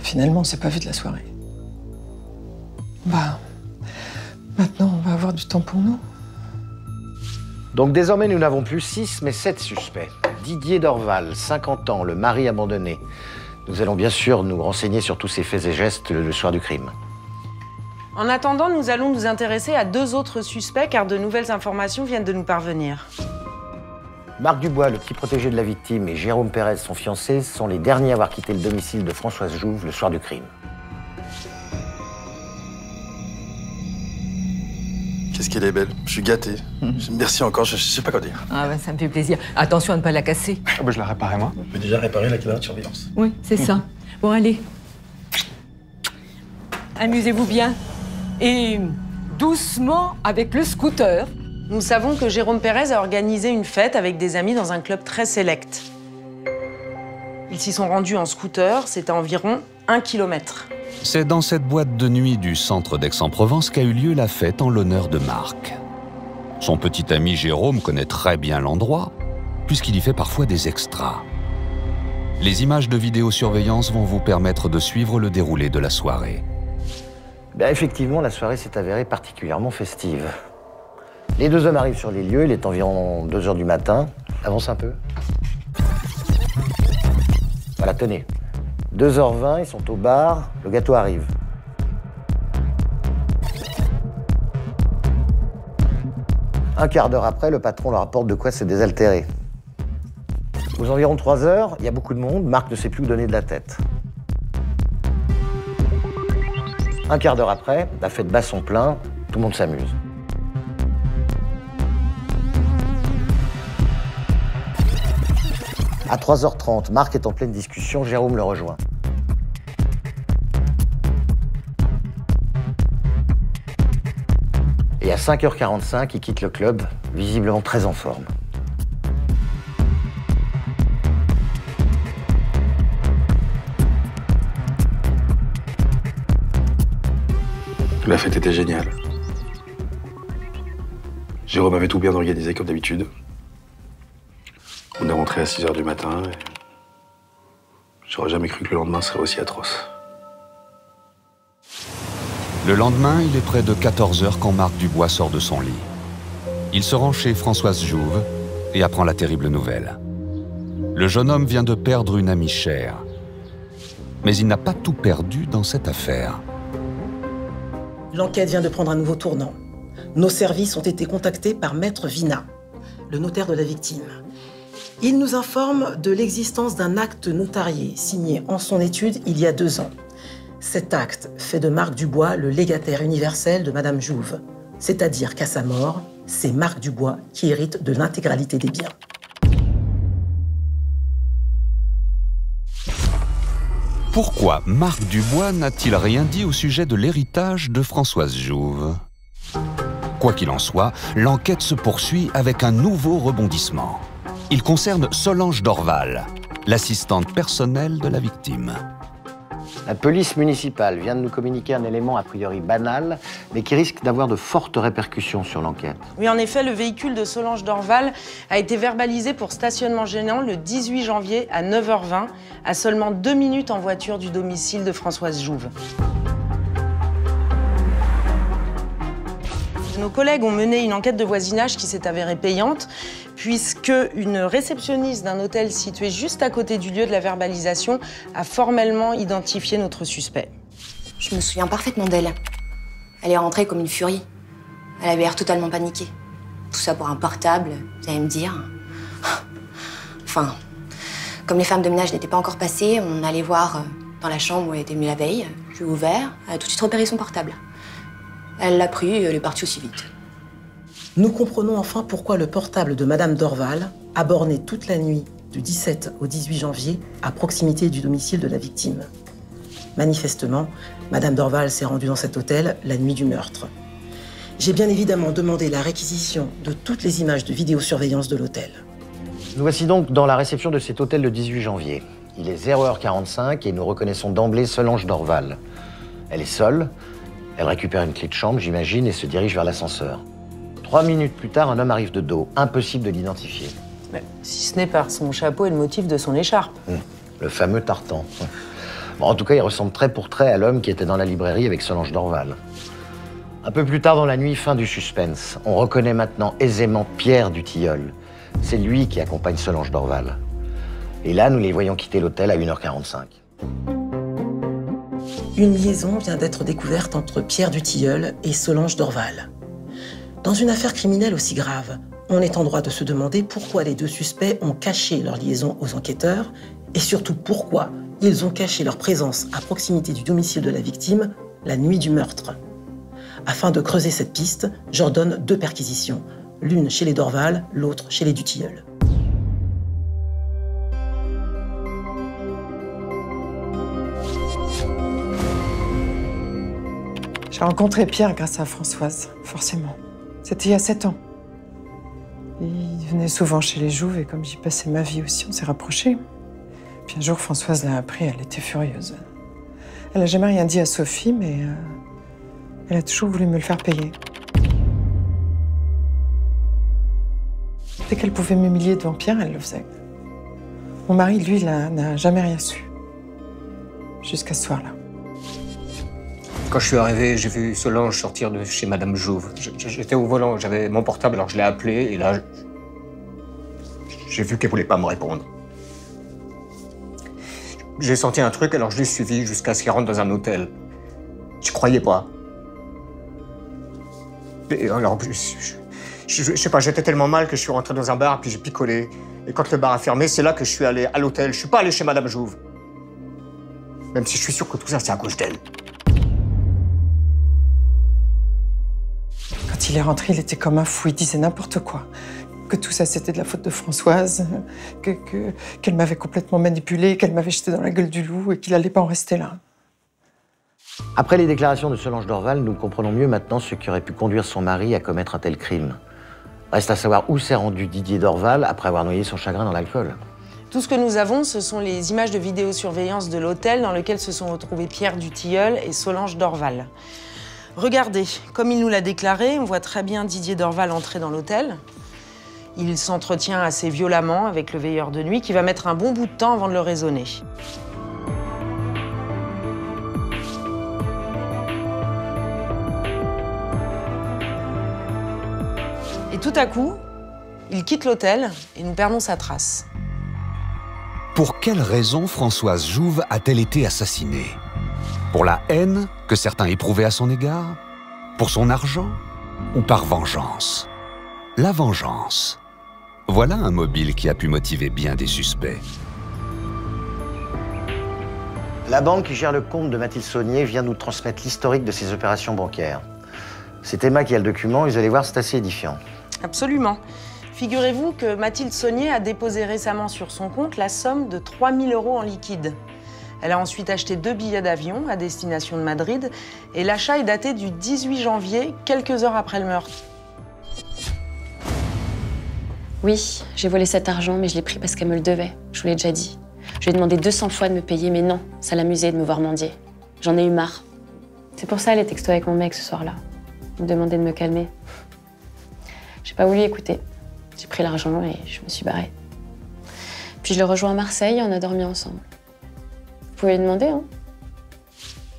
Finalement, on s'est pas vu de la soirée. Bah, maintenant, on va avoir du temps pour nous. Donc désormais, nous n'avons plus 6, mais 7 suspects. Didier Dorval, 50 ans, le mari abandonné. Nous allons bien sûr nous renseigner sur tous ses faits et gestes le soir du crime. En attendant, nous allons nous intéresser à 2 autres suspects car de nouvelles informations viennent de nous parvenir. Marc Dubois, le petit protégé de la victime, et Jérôme Pérez, son fiancé, sont les derniers à avoir quitté le domicile de Françoise Jouve le soir du crime. Qu'est-ce qu'elle est belle. Je suis gâté. Merci encore, je sais pas quoi dire. Ah ben, ça me fait plaisir. Attention à ne pas la casser. Ah bah, je la réparais, moi. Je peux déjà réparer la caméra de surveillance. Oui, c'est ça. Bon, allez. Amusez-vous bien. Et doucement avec le scooter. Nous savons que Jérôme Pérez a organisé une fête avec des amis dans un club très sélect. Ils s'y sont rendus en scooter, c'est à environ 1 kilomètre. C'est dans cette boîte de nuit du centre d'Aix-en-Provence qu'a eu lieu la fête en l'honneur de Marc. Son petit ami Jérôme connaît très bien l'endroit, puisqu'il y fait parfois des extras. Les images de vidéosurveillance vont vous permettre de suivre le déroulé de la soirée. Ben effectivement, la soirée s'est avérée particulièrement festive. Les 2 hommes arrivent sur les lieux, il est environ 2 h du matin. Avance un peu. Voilà, tenez. 2 h 20, ils sont au bar, le gâteau arrive. Un quart d'heure après, le patron leur apporte de quoi se désaltérer. Aux environs 3 h, il y a beaucoup de monde, Marc ne sait plus où donner de la tête. Un quart d'heure après, la fête bat son plein, tout le monde s'amuse. À 3 h 30, Marc est en pleine discussion, Jérôme le rejoint. Et à 5 h 45, il quitte le club, visiblement très en forme. La fête était géniale. Jérôme avait tout bien organisé comme d'habitude. On est rentré à 6 h du matin et j'aurais jamais cru que le lendemain serait aussi atroce. Le lendemain, il est près de 14 h quand Marc Dubois sort de son lit. Il se rend chez Françoise Jouve et apprend la terrible nouvelle. Le jeune homme vient de perdre une amie chère. Mais il n'a pas tout perdu dans cette affaire. L'enquête vient de prendre un nouveau tournant. Nos services ont été contactés par Maître Vina, le notaire de la victime. Il nous informe de l'existence d'un acte notarié signé en son étude il y a 2 ans. Cet acte fait de Marc Dubois le légataire universel de Madame Jouve. C'est-à-dire qu'à sa mort, c'est Marc Dubois qui hérite de l'intégralité des biens. Pourquoi Marc Dubois n'a-t-il rien dit au sujet de l'héritage de Françoise Jouve? Quoi qu'il en soit, l'enquête se poursuit avec un nouveau rebondissement. Il concerne Solange Dorval, l'assistante personnelle de la victime. La police municipale vient de nous communiquer un élément a priori banal, mais qui risque d'avoir de fortes répercussions sur l'enquête. Oui, en effet, le véhicule de Solange Dorval a été verbalisé pour stationnement gênant le 18 janvier à 9 h 20, à seulement 2 minutes en voiture du domicile de Françoise Jouve. Nos collègues ont mené une enquête de voisinage qui s'est avérée payante, puisque une réceptionniste d'un hôtel situé juste à côté du lieu de la verbalisation a formellement identifié notre suspect. Je me souviens parfaitement d'elle. Elle est rentrée comme une furie. Elle avait l'air totalement paniquée. Tout ça pour un portable, vous allez me dire. Enfin, comme les femmes de ménage n'étaient pas encore passées, on allait voir dans la chambre où elle était venue la veille. Je lui ai ouvert, elle a tout de suite repéré son portable. Elle l'a pris et elle est partie aussi vite. Nous comprenons enfin pourquoi le portable de Madame Dorval a borné toute la nuit du 17 au 18 janvier à proximité du domicile de la victime. Manifestement, Madame Dorval s'est rendue dans cet hôtel la nuit du meurtre. J'ai bien évidemment demandé la réquisition de toutes les images de vidéosurveillance de l'hôtel. Nous voici donc dans la réception de cet hôtel le 18 janvier. Il est 0h45 et nous reconnaissons d'emblée Solange Dorval. Elle est seule, elle récupère une clé de chambre, j'imagine, et se dirige vers l'ascenseur. 3 minutes plus tard, un homme arrive de dos, impossible de l'identifier. Si ce n'est par son chapeau et le motif de son écharpe. Le fameux tartan. Bon, en tout cas, il ressemble trait pour trait à l'homme qui était dans la librairie avec Solange Dorval. Un peu plus tard dans la nuit, fin du suspense. On reconnaît maintenant aisément Pierre Dutilleul. C'est lui qui accompagne Solange Dorval. Et là, nous les voyons quitter l'hôtel à 1h45. Une liaison vient d'être découverte entre Pierre Dutilleul et Solange Dorval. Dans une affaire criminelle aussi grave, on est en droit de se demander pourquoi les deux suspects ont caché leur liaison aux enquêteurs et surtout pourquoi ils ont caché leur présence à proximité du domicile de la victime la nuit du meurtre. Afin de creuser cette piste, j'ordonne 2 perquisitions, l'une chez les Dorval, l'autre chez les Dutilleul. J'ai rencontré Pierre grâce à Françoise, forcément. C'était il y a 7 ans. Il venait souvent chez les Jouves et comme j'y passais ma vie aussi, on s'est rapprochés. Puis un jour, Françoise l'a appris, elle était furieuse. Elle n'a jamais rien dit à Sophie, mais elle a toujours voulu me le faire payer. Dès qu'elle pouvait m'humilier devant Pierre, elle le faisait. Mon mari, lui, n'a jamais rien su. Jusqu'à ce soir-là. Quand je suis arrivé, j'ai vu Solange sortir de chez Madame Jouve. J'étais au volant, j'avais mon portable, alors je l'ai appelé, et là, j'ai vu qu'elle voulait pas me répondre. J'ai senti un truc, alors je l'ai suivi jusqu'à ce qu'elle rentre dans un hôtel. Je croyais pas. Et alors, je sais pas, j'étais tellement mal que je suis rentré dans un bar, puis j'ai picolé. Et quand le bar a fermé, c'est là que je suis allé à l'hôtel. Je suis pas allé chez Madame Jouve. Même si je suis sûr que tout ça, c'est à cause d'elle. Quand il est rentré, il était comme un fou, il disait n'importe quoi. Que tout ça, c'était de la faute de Françoise, qu'elle m'avait complètement manipulée, qu'elle m'avait jeté dans la gueule du loup et qu'il allait pas en rester là. Après les déclarations de Solange Dorval, nous comprenons mieux maintenant ce qui aurait pu conduire son mari à commettre un tel crime. Reste à savoir où s'est rendu Didier Dorval après avoir noyé son chagrin dans l'alcool. Tout ce que nous avons, ce sont les images de vidéosurveillance de l'hôtel dans lequel se sont retrouvés Pierre Dutilleul et Solange Dorval. Regardez, comme il nous l'a déclaré, on voit très bien Didier Dorval entrer dans l'hôtel. Il s'entretient assez violemment avec le veilleur de nuit qui va mettre un bon bout de temps avant de le raisonner. Et tout à coup, il quitte l'hôtel et nous perdons sa trace. Pour quelle raison Françoise Jouve a-t-elle été assassinée? Pour la haine que certains éprouvaient à son égard? Pour son argent? Ou par vengeance? La vengeance. Voilà un mobile qui a pu motiver bien des suspects. La banque qui gère le compte de Mathilde Saunier vient nous transmettre l'historique de ses opérations bancaires. C'est Emma qui a le document, vous allez voir, c'est assez édifiant. Absolument. Figurez-vous que Mathilde Saunier a déposé récemment sur son compte la somme de 3 000 € en liquide. Elle a ensuite acheté 2 billets d'avion à destination de Madrid et l'achat est daté du 18 janvier, quelques heures après le meurtre. Oui, j'ai volé cet argent, mais je l'ai pris parce qu'elle me le devait. Je vous l'ai déjà dit. Je lui ai demandé 200 fois de me payer, mais non, ça l'amusait de me voir mendier. J'en ai eu marre. C'est pour ça les textos avec mon mec ce soir-là. Il me demandait de me calmer. J'ai pas voulu écouter. J'ai pris l'argent et je me suis barrée. Puis je l'ai rejoint à Marseille et on a dormi ensemble. Vous pouvez lui demander, hein?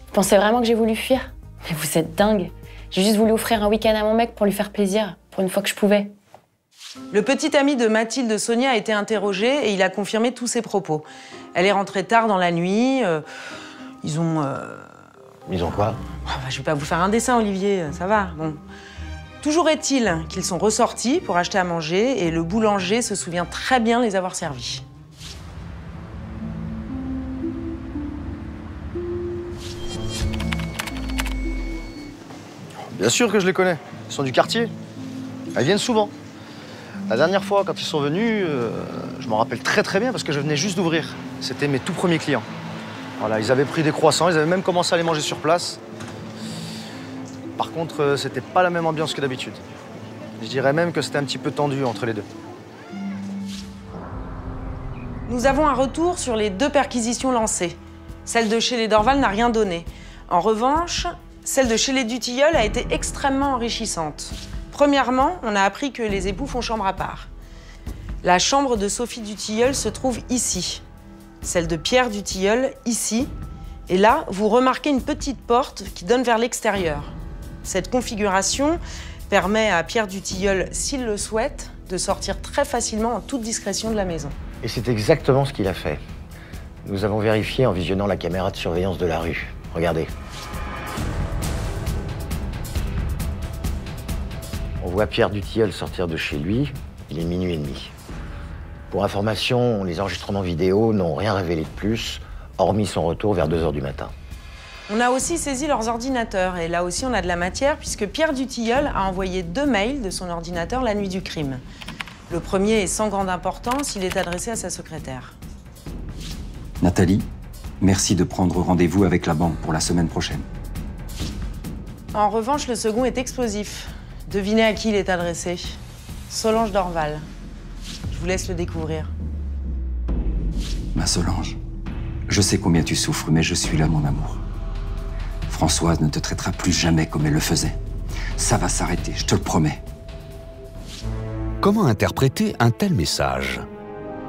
Vous pensez vraiment que j'ai voulu fuir? Mais vous êtes dingue. J'ai juste voulu offrir un week-end à mon mec pour lui faire plaisir, pour une fois que je pouvais. Le petit ami de Mathilde Sonia a été interrogé et il a confirmé tous ses propos. Elle est rentrée tard dans la nuit. Ils ont quoi? Je vais pas vous faire un dessin, Olivier, ça va. Bon. Toujours est-il qu'ils sont ressortis pour acheter à manger et le boulanger se souvient très bien les avoir servis. Bien sûr que je les connais. Ils sont du quartier. Elles viennent souvent. La dernière fois, quand ils sont venus, je m'en rappelle très bien parce que je venais juste d'ouvrir. C'était mes tout premiers clients. Voilà, ils avaient pris des croissants, ils avaient même commencé à les manger sur place. Par contre, c'était pas la même ambiance que d'habitude. Je dirais même que c'était un petit peu tendu entre les deux. Nous avons un retour sur les 2 perquisitions lancées. Celle de chez les Dorval n'a rien donné. En revanche, celle de chez les Dutilleul a été extrêmement enrichissante. Premièrement, on a appris que les époux font chambre à part. La chambre de Sophie Dutilleul se trouve ici. Celle de Pierre Dutilleul, ici. Et là, vous remarquez une petite porte qui donne vers l'extérieur. Cette configuration permet à Pierre Dutilleul, s'il le souhaite, de sortir très facilement en toute discrétion de la maison. Et c'est exactement ce qu'il a fait. Nous avons vérifié en visionnant la caméra de surveillance de la rue. Regardez. On voit Pierre Dutilleul sortir de chez lui. Il est minuit et demi. Pour information, les enregistrements vidéo n'ont rien révélé de plus, hormis son retour vers 2 h du matin. On a aussi saisi leurs ordinateurs et là aussi on a de la matière puisque Pierre Dutilleul a envoyé 2 mails de son ordinateur la nuit du crime. Le premier est sans grande importance, il est adressé à sa secrétaire. Nathalie, merci de prendre rendez-vous avec la banque pour la semaine prochaine. En revanche, le second est explosif. Devinez à qui il est adressé. Solange Dorval. Je vous laisse le découvrir. Ma Solange, je sais combien tu souffres, mais je suis là, mon amour. Françoise ne te traitera plus jamais comme elle le faisait. Ça va s'arrêter, je te le promets. Comment interpréter un tel message?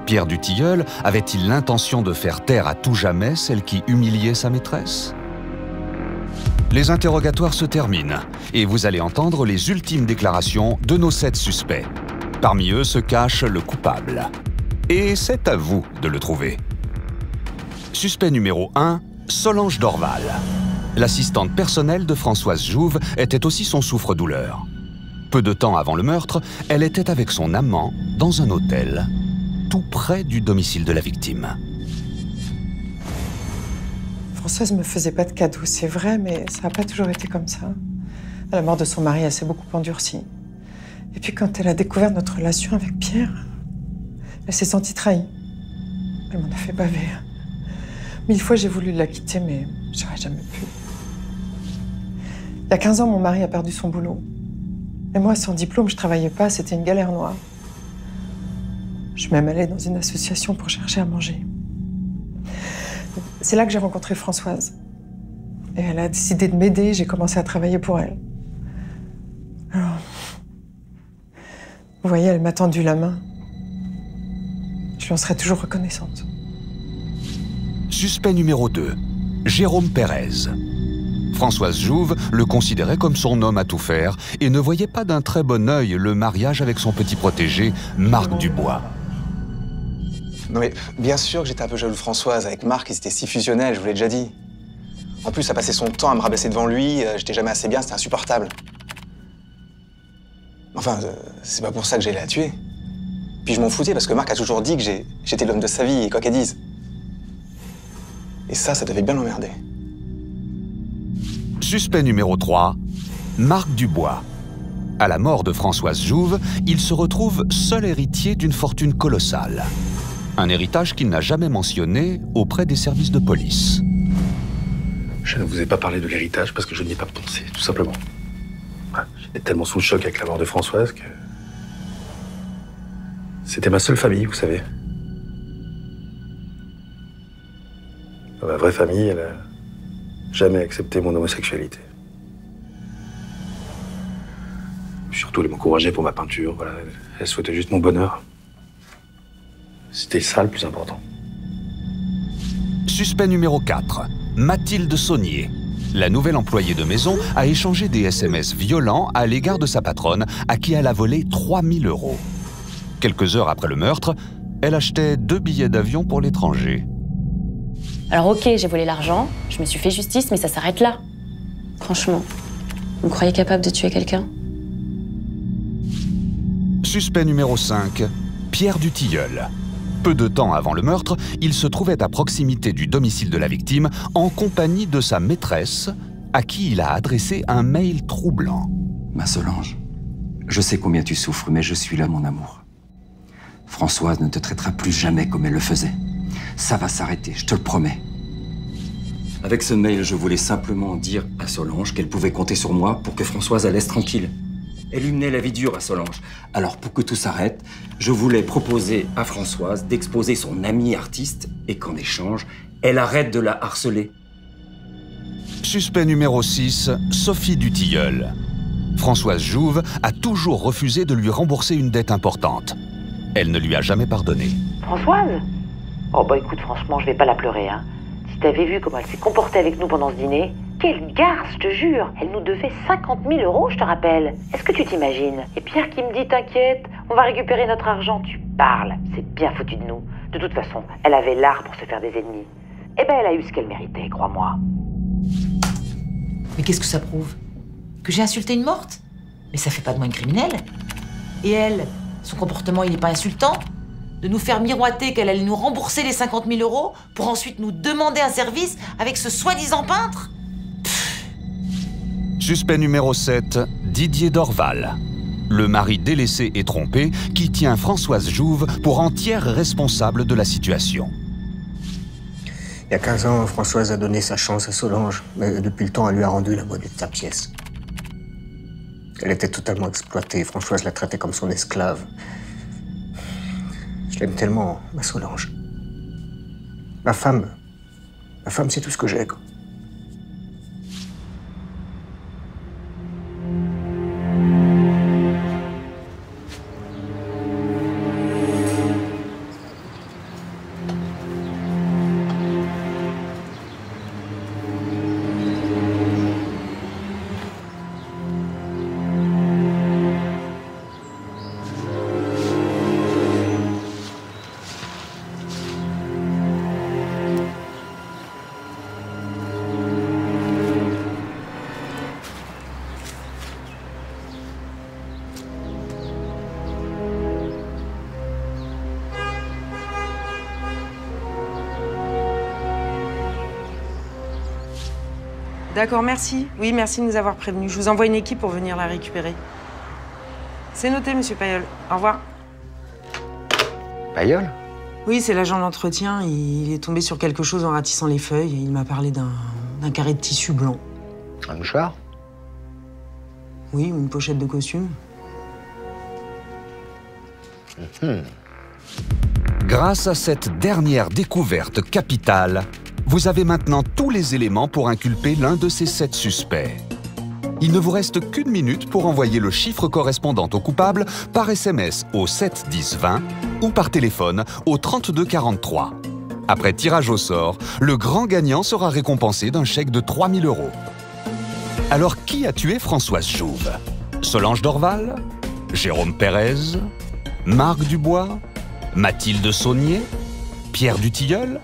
Pierre Dutilleul avait-il l'intention de faire taire à tout jamais celle qui humiliait sa maîtresse? Les interrogatoires se terminent et vous allez entendre les ultimes déclarations de nos 7 suspects. Parmi eux se cache le coupable. Et c'est à vous de le trouver. Suspect numéro 1, Solange Dorval. L'assistante personnelle de Françoise Jouve était aussi son souffre-douleur. Peu de temps avant le meurtre, elle était avec son amant dans un hôtel, tout près du domicile de la victime. Françoise me faisait pas de cadeaux, c'est vrai, mais ça n'a pas toujours été comme ça. À la mort de son mari, elle s'est beaucoup endurcie. Et puis quand elle a découvert notre relation avec Pierre, elle s'est sentie trahie. Elle m'en a fait baver. 1000 fois, j'ai voulu la quitter, mais j'aurais jamais pu. Il y a 15 ans, mon mari a perdu son boulot. Et moi, sans diplôme, je travaillais pas, c'était une galère noire. Je suis même allée dans une association pour chercher à manger. C'est là que j'ai rencontré Françoise. Et elle a décidé de m'aider, j'ai commencé à travailler pour elle. Alors, vous voyez, elle m'a tendu la main. Je lui en serai toujours reconnaissante. Suspect numéro 2, Jérôme Pérez. Françoise Jouve le considérait comme son homme à tout faire et ne voyait pas d'un très bon œil le mariage avec son petit protégé, Marc Dubois. Non mais, bien sûr que j'étais un peu jaloux de Françoise. Avec Marc, ils étaient si fusionnels, je vous l'ai déjà dit. En plus, à passer son temps à me rabaisser devant lui, j'étais jamais assez bien, c'était insupportable. Enfin, c'est pas pour ça que j'allais la tuer. Puis je m'en foutais parce que Marc a toujours dit que j'étais l'homme de sa vie, et quoi qu'elle dise. Et ça devait bien l'emmerder. Suspect numéro 3, Marc Dubois. À la mort de Françoise Jouve, il se retrouve seul héritier d'une fortune colossale. Un héritage qu'il n'a jamais mentionné auprès des services de police. Je ne vous ai pas parlé de l'héritage parce que je n'y ai pas pensé, tout simplement. J'étais tellement sous le choc avec la mort de Françoise que... C'était ma seule famille, vous savez. Ma vraie famille, elle a jamais accepté mon homosexualité. Surtout, elle m'encourageait pour ma peinture, voilà. Elle souhaitait juste mon bonheur. C'était ça le plus important. Suspect numéro 4, Mathilde Saunier. La nouvelle employée de maison a échangé des SMS violents à l'égard de sa patronne, à qui elle a volé 3 000 €. Quelques heures après le meurtre, elle achetait 2 billets d'avion pour l'étranger. Alors ok, j'ai volé l'argent, je me suis fait justice, mais ça s'arrête là. Franchement, vous me croyez capable de tuer quelqu'un? Suspect numéro 5, Pierre Dutilleul. Peu de temps avant le meurtre, il se trouvait à proximité du domicile de la victime en compagnie de sa maîtresse, à qui il a adressé un mail troublant. Ma Solange, je sais combien tu souffres, mais je suis là, mon amour. Françoise ne te traitera plus jamais comme elle le faisait. Ça va s'arrêter, je te le promets. Avec ce mail, je voulais simplement dire à Solange qu'elle pouvait compter sur moi pour que Françoise la laisse tranquille. Elle lui menait la vie dure à Solange. Alors pour que tout s'arrête, je voulais proposer à Françoise d'exposer son amie artiste et qu'en échange, elle arrête de la harceler. Suspect numéro 6, Sophie Dutilleul. Françoise Jouve a toujours refusé de lui rembourser une dette importante. Elle ne lui a jamais pardonné. Françoise? Oh bah écoute, franchement, je vais pas la pleurer, hein. Si t'avais vu comment elle s'est comportée avec nous pendant ce dîner, quelle garce, je te jure. Elle nous devait 50 000 €, je te rappelle. Est-ce que tu t'imagines? Et Pierre qui me dit, t'inquiète, on va récupérer notre argent. Tu parles, c'est bien foutu de nous. De toute façon, elle avait l'art pour se faire des ennemis. Eh ben, elle a eu ce qu'elle méritait, crois-moi. Mais qu'est-ce que ça prouve? Que j'ai insulté une morte? Mais ça fait pas de moi une criminelle. Et elle, son comportement, il n'est pas insultant? De nous faire miroiter qu'elle allait nous rembourser les 50 000 € pour ensuite nous demander un service avec ce soi-disant peintre? Suspect numéro 7, Didier Dorval. Le mari délaissé et trompé qui tient Françoise Jouve pour entière responsable de la situation. Il y a 15 ans, Françoise a donné sa chance à Solange, mais depuis le temps, elle lui a rendu la monnaie de sa pièce. Elle était totalement exploitée. Françoise la traitait comme son esclave. Je l'aime tellement, ma Solange. Ma femme, c'est tout ce que j'ai, quoi. D'accord, merci. Oui, merci de nous avoir prévenus. Je vous envoie une équipe pour venir la récupérer. C'est noté, monsieur Pailleul. Au revoir. Pailleul? Oui, c'est l'agent d'entretien. Il est tombé sur quelque chose en ratissant les feuilles et il m'a parlé d'un carré de tissu blanc. Un mouchoir? Oui, ou une pochette de costume. Grâce à cette dernière découverte capitale, vous avez maintenant tous les éléments pour inculper l'un de ces 7 suspects. Il ne vous reste qu'une minute pour envoyer le chiffre correspondant au coupable par SMS au 7 10 20 ou par téléphone au 32 43. Après tirage au sort, le grand gagnant sera récompensé d'un chèque de 3 000 €. Alors qui a tué Françoise Jouve? Solange Dorval? Jérôme Pérez? Marc Dubois? Mathilde Saunier? Pierre Dutilleul?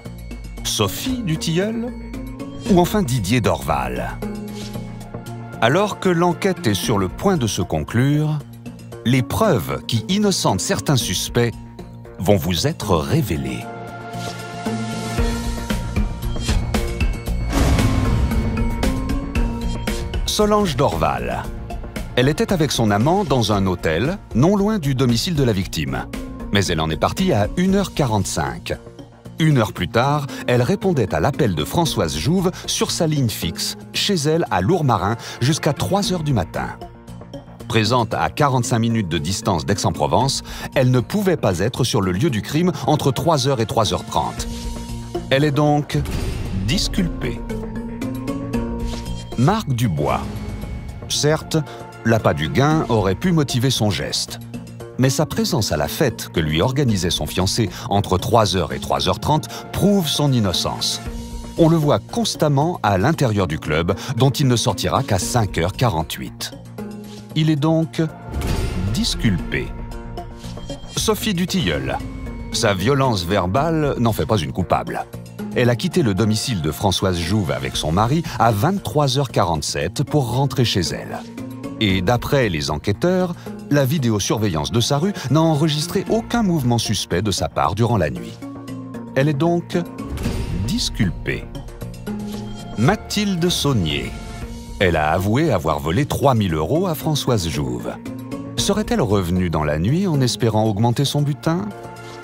Sophie Dutilleul? Ou enfin Didier Dorval? Alors que l'enquête est sur le point de se conclure, les preuves qui innocentent certains suspects vont vous être révélées. Solange Dorval. Elle était avec son amant dans un hôtel, non loin du domicile de la victime. Mais elle en est partie à 1h45. 1 heure plus tard, elle répondait à l'appel de Françoise Jouve sur sa ligne fixe, chez elle à Lourmarin, jusqu'à 3 h du matin. Présente à 45 minutes de distance d'Aix-en-Provence, elle ne pouvait pas être sur le lieu du crime entre 3 h et 3 h 30. Elle est donc disculpée. Marc Dubois. Certes, l'appât du gain aurait pu motiver son geste. Mais sa présence à la fête que lui organisait son fiancé entre 3 h et 3 h 30 prouve son innocence. On le voit constamment à l'intérieur du club, dont il ne sortira qu'à 5h48. Il est donc disculpé. Sophie Dutilleul. Sa violence verbale n'en fait pas une coupable. Elle a quitté le domicile de Françoise Jouve avec son mari à 23h47 pour rentrer chez elle. Et d'après les enquêteurs, la vidéosurveillance de sa rue n'a enregistré aucun mouvement suspect de sa part durant la nuit. Elle est donc disculpée. Mathilde Saunier. Elle a avoué avoir volé 3 000 € à Françoise Jouve. Serait-elle revenue dans la nuit en espérant augmenter son butin?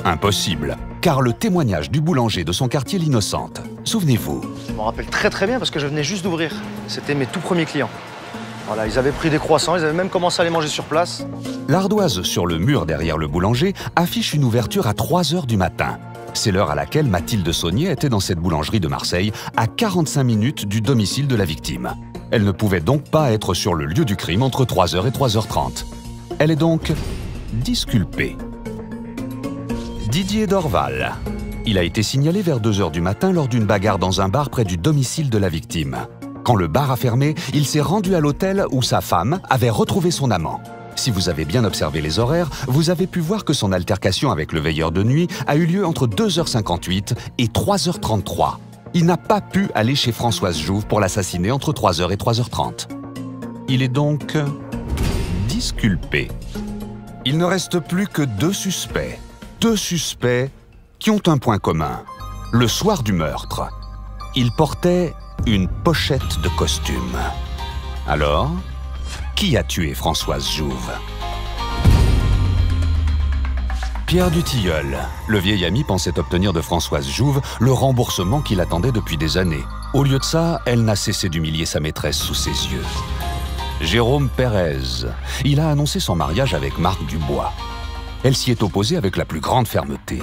Impossible, car le témoignage du boulanger de son quartier l'Innocente. Souvenez-vous. Je m'en rappelle très bien parce que je venais juste d'ouvrir. C'était mes tout premiers clients. Voilà, ils avaient pris des croissants, ils avaient même commencé à les manger sur place. L'ardoise sur le mur derrière le boulanger affiche une ouverture à 3h du matin. C'est l'heure à laquelle Mathilde Saunier était dans cette boulangerie de Marseille, à 45 minutes du domicile de la victime. Elle ne pouvait donc pas être sur le lieu du crime entre 3h et 3h30. Elle est donc disculpée. Didier Dorval. Il a été signalé vers 2h du matin lors d'une bagarre dans un bar près du domicile de la victime. Quand le bar a fermé, il s'est rendu à l'hôtel où sa femme avait retrouvé son amant. Si vous avez bien observé les horaires, vous avez pu voir que son altercation avec le veilleur de nuit a eu lieu entre 2h58 et 3h33. Il n'a pas pu aller chez Françoise Jouve pour l'assassiner entre 3h et 3h30. Il est donc disculpé. Il ne reste plus que 2 suspects. 2 suspects qui ont un point commun. Le soir du meurtre, ils portaient une pochette de costume. Alors, qui a tué Françoise Jouve? Pierre Dutilleul. Le vieil ami pensait obtenir de Françoise Jouve le remboursement qu'il attendait depuis des années. Au lieu de ça, elle n'a cessé d'humilier sa maîtresse sous ses yeux. Jérôme Pérez. Il a annoncé son mariage avec Marc Dubois. Elle s'y est opposée avec la plus grande fermeté.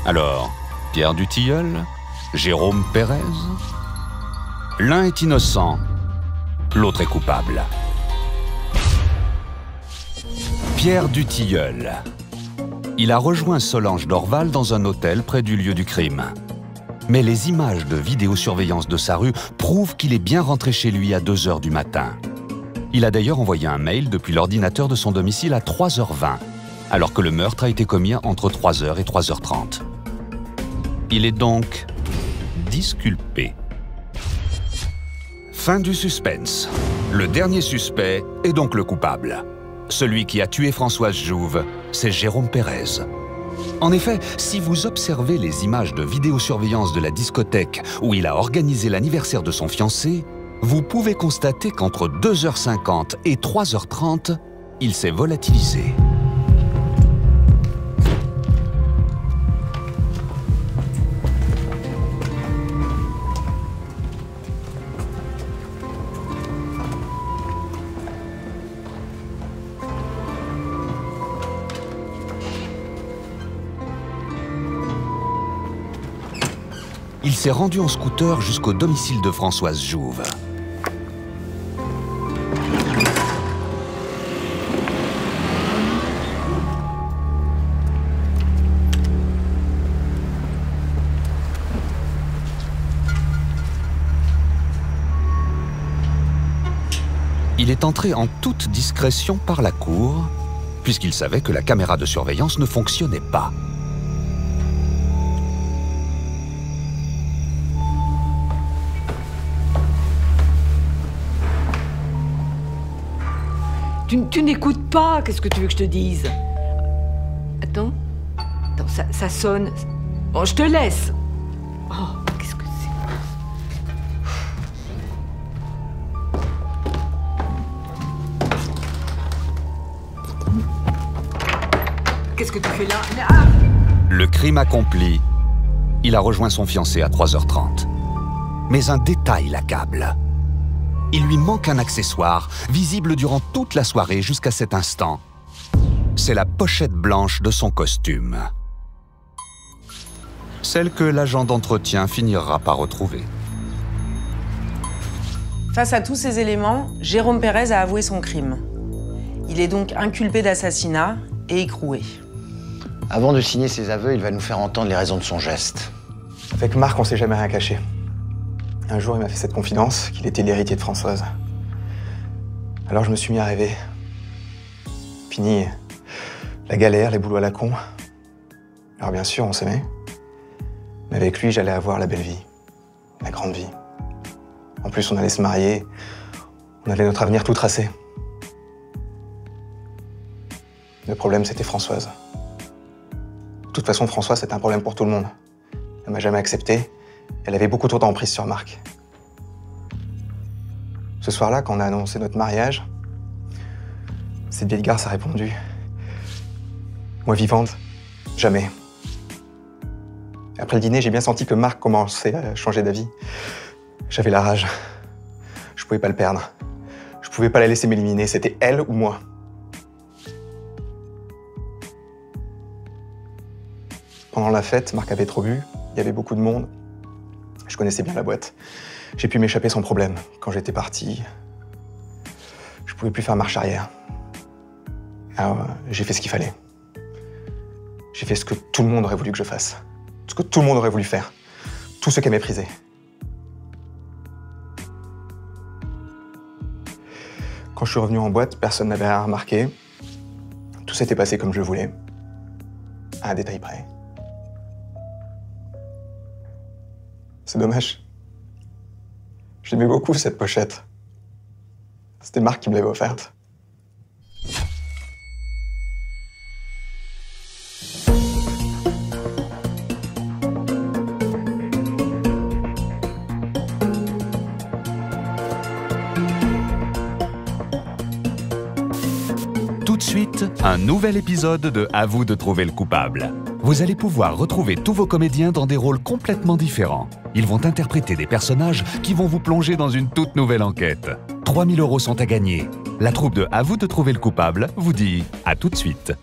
Alors, Pierre Dutilleul, Jérôme Pérez? L'un est innocent, l'autre est coupable. Pierre Dutilleul. Il a rejoint Solange Dorval dans un hôtel près du lieu du crime. Mais les images de vidéosurveillance de sa rue prouvent qu'il est bien rentré chez lui à 2h du matin. Il a d'ailleurs envoyé un mail depuis l'ordinateur de son domicile à 3h20, alors que le meurtre a été commis entre 3h et 3h30. Il est donc disculpé. Fin du suspense. Le dernier suspect est donc le coupable. Celui qui a tué Françoise Jouve, c'est Jérôme Pérez. En effet, si vous observez les images de vidéosurveillance de la discothèque où il a organisé l'anniversaire de son fiancé, vous pouvez constater qu'entre 2h50 et 3h30, il s'est volatilisé. Il s'est rendu en scooter jusqu'au domicile de Françoise Jouve. Il est entré en toute discrétion par la cour, puisqu'il savait que la caméra de surveillance ne fonctionnait pas. Tu n'écoutes pas, qu'est-ce que tu veux que je te dise? Attends, ça sonne. Bon, je te laisse. Oh, qu'est-ce que c'est? Qu'est-ce que tu fais là? Ah! Le crime accompli, il a rejoint son fiancé à 3h30. Mais un détail l'accable. Il lui manque un accessoire, visible durant toute la soirée jusqu'à cet instant. C'est la pochette blanche de son costume. Celle que l'agent d'entretien finira par retrouver. Face à tous ces éléments, Jérôme Pérez a avoué son crime. Il est donc inculpé d'assassinat et écroué. Avant de signer ses aveux, il va nous faire entendre les raisons de son geste. Avec Marc, on s'est jamais rien caché. Un jour, il m'a fait cette confidence qu'il était l'héritier de Françoise. Alors je me suis mis à rêver. Fini la galère, les boulots à la con. Alors bien sûr, on s'aimait. Mais avec lui, j'allais avoir la belle vie, la grande vie. En plus, on allait se marier, on avait notre avenir tout tracé. Le problème, c'était Françoise. De toute façon, Françoise, c'était un problème pour tout le monde. Elle m'a jamais accepté. Elle avait beaucoup trop d'emprise sur Marc. Ce soir-là, quand on a annoncé notre mariage, cette vieille garce a répondu « Moi vivante, jamais ». Après le dîner, j'ai bien senti que Marc commençait à changer d'avis. J'avais la rage. Je pouvais pas le perdre. Je pouvais pas la laisser m'éliminer. C'était elle ou moi. Pendant la fête, Marc avait trop bu. Il y avait beaucoup de monde. Je connaissais bien la boîte. J'ai pu m'échapper sans problème. Quand j'étais parti, je pouvais plus faire marche arrière. Alors, j'ai fait ce qu'il fallait. J'ai fait ce que tout le monde aurait voulu que je fasse. Ce que tout le monde aurait voulu faire. Tout ce qu'elle méprisait. Quand je suis revenu en boîte, personne n'avait rien remarqué. Tout s'était passé comme je voulais. À un détail près. C'est dommage. J'aimais beaucoup cette pochette. C'était Marc qui me l'avait offerte. Tout de suite, un nouvel épisode de À vous de trouver le coupable. Vous allez pouvoir retrouver tous vos comédiens dans des rôles complètement différents. Ils vont interpréter des personnages qui vont vous plonger dans une toute nouvelle enquête. 3 000 € sont à gagner. La troupe de À vous de trouver le coupable vous dit à tout de suite.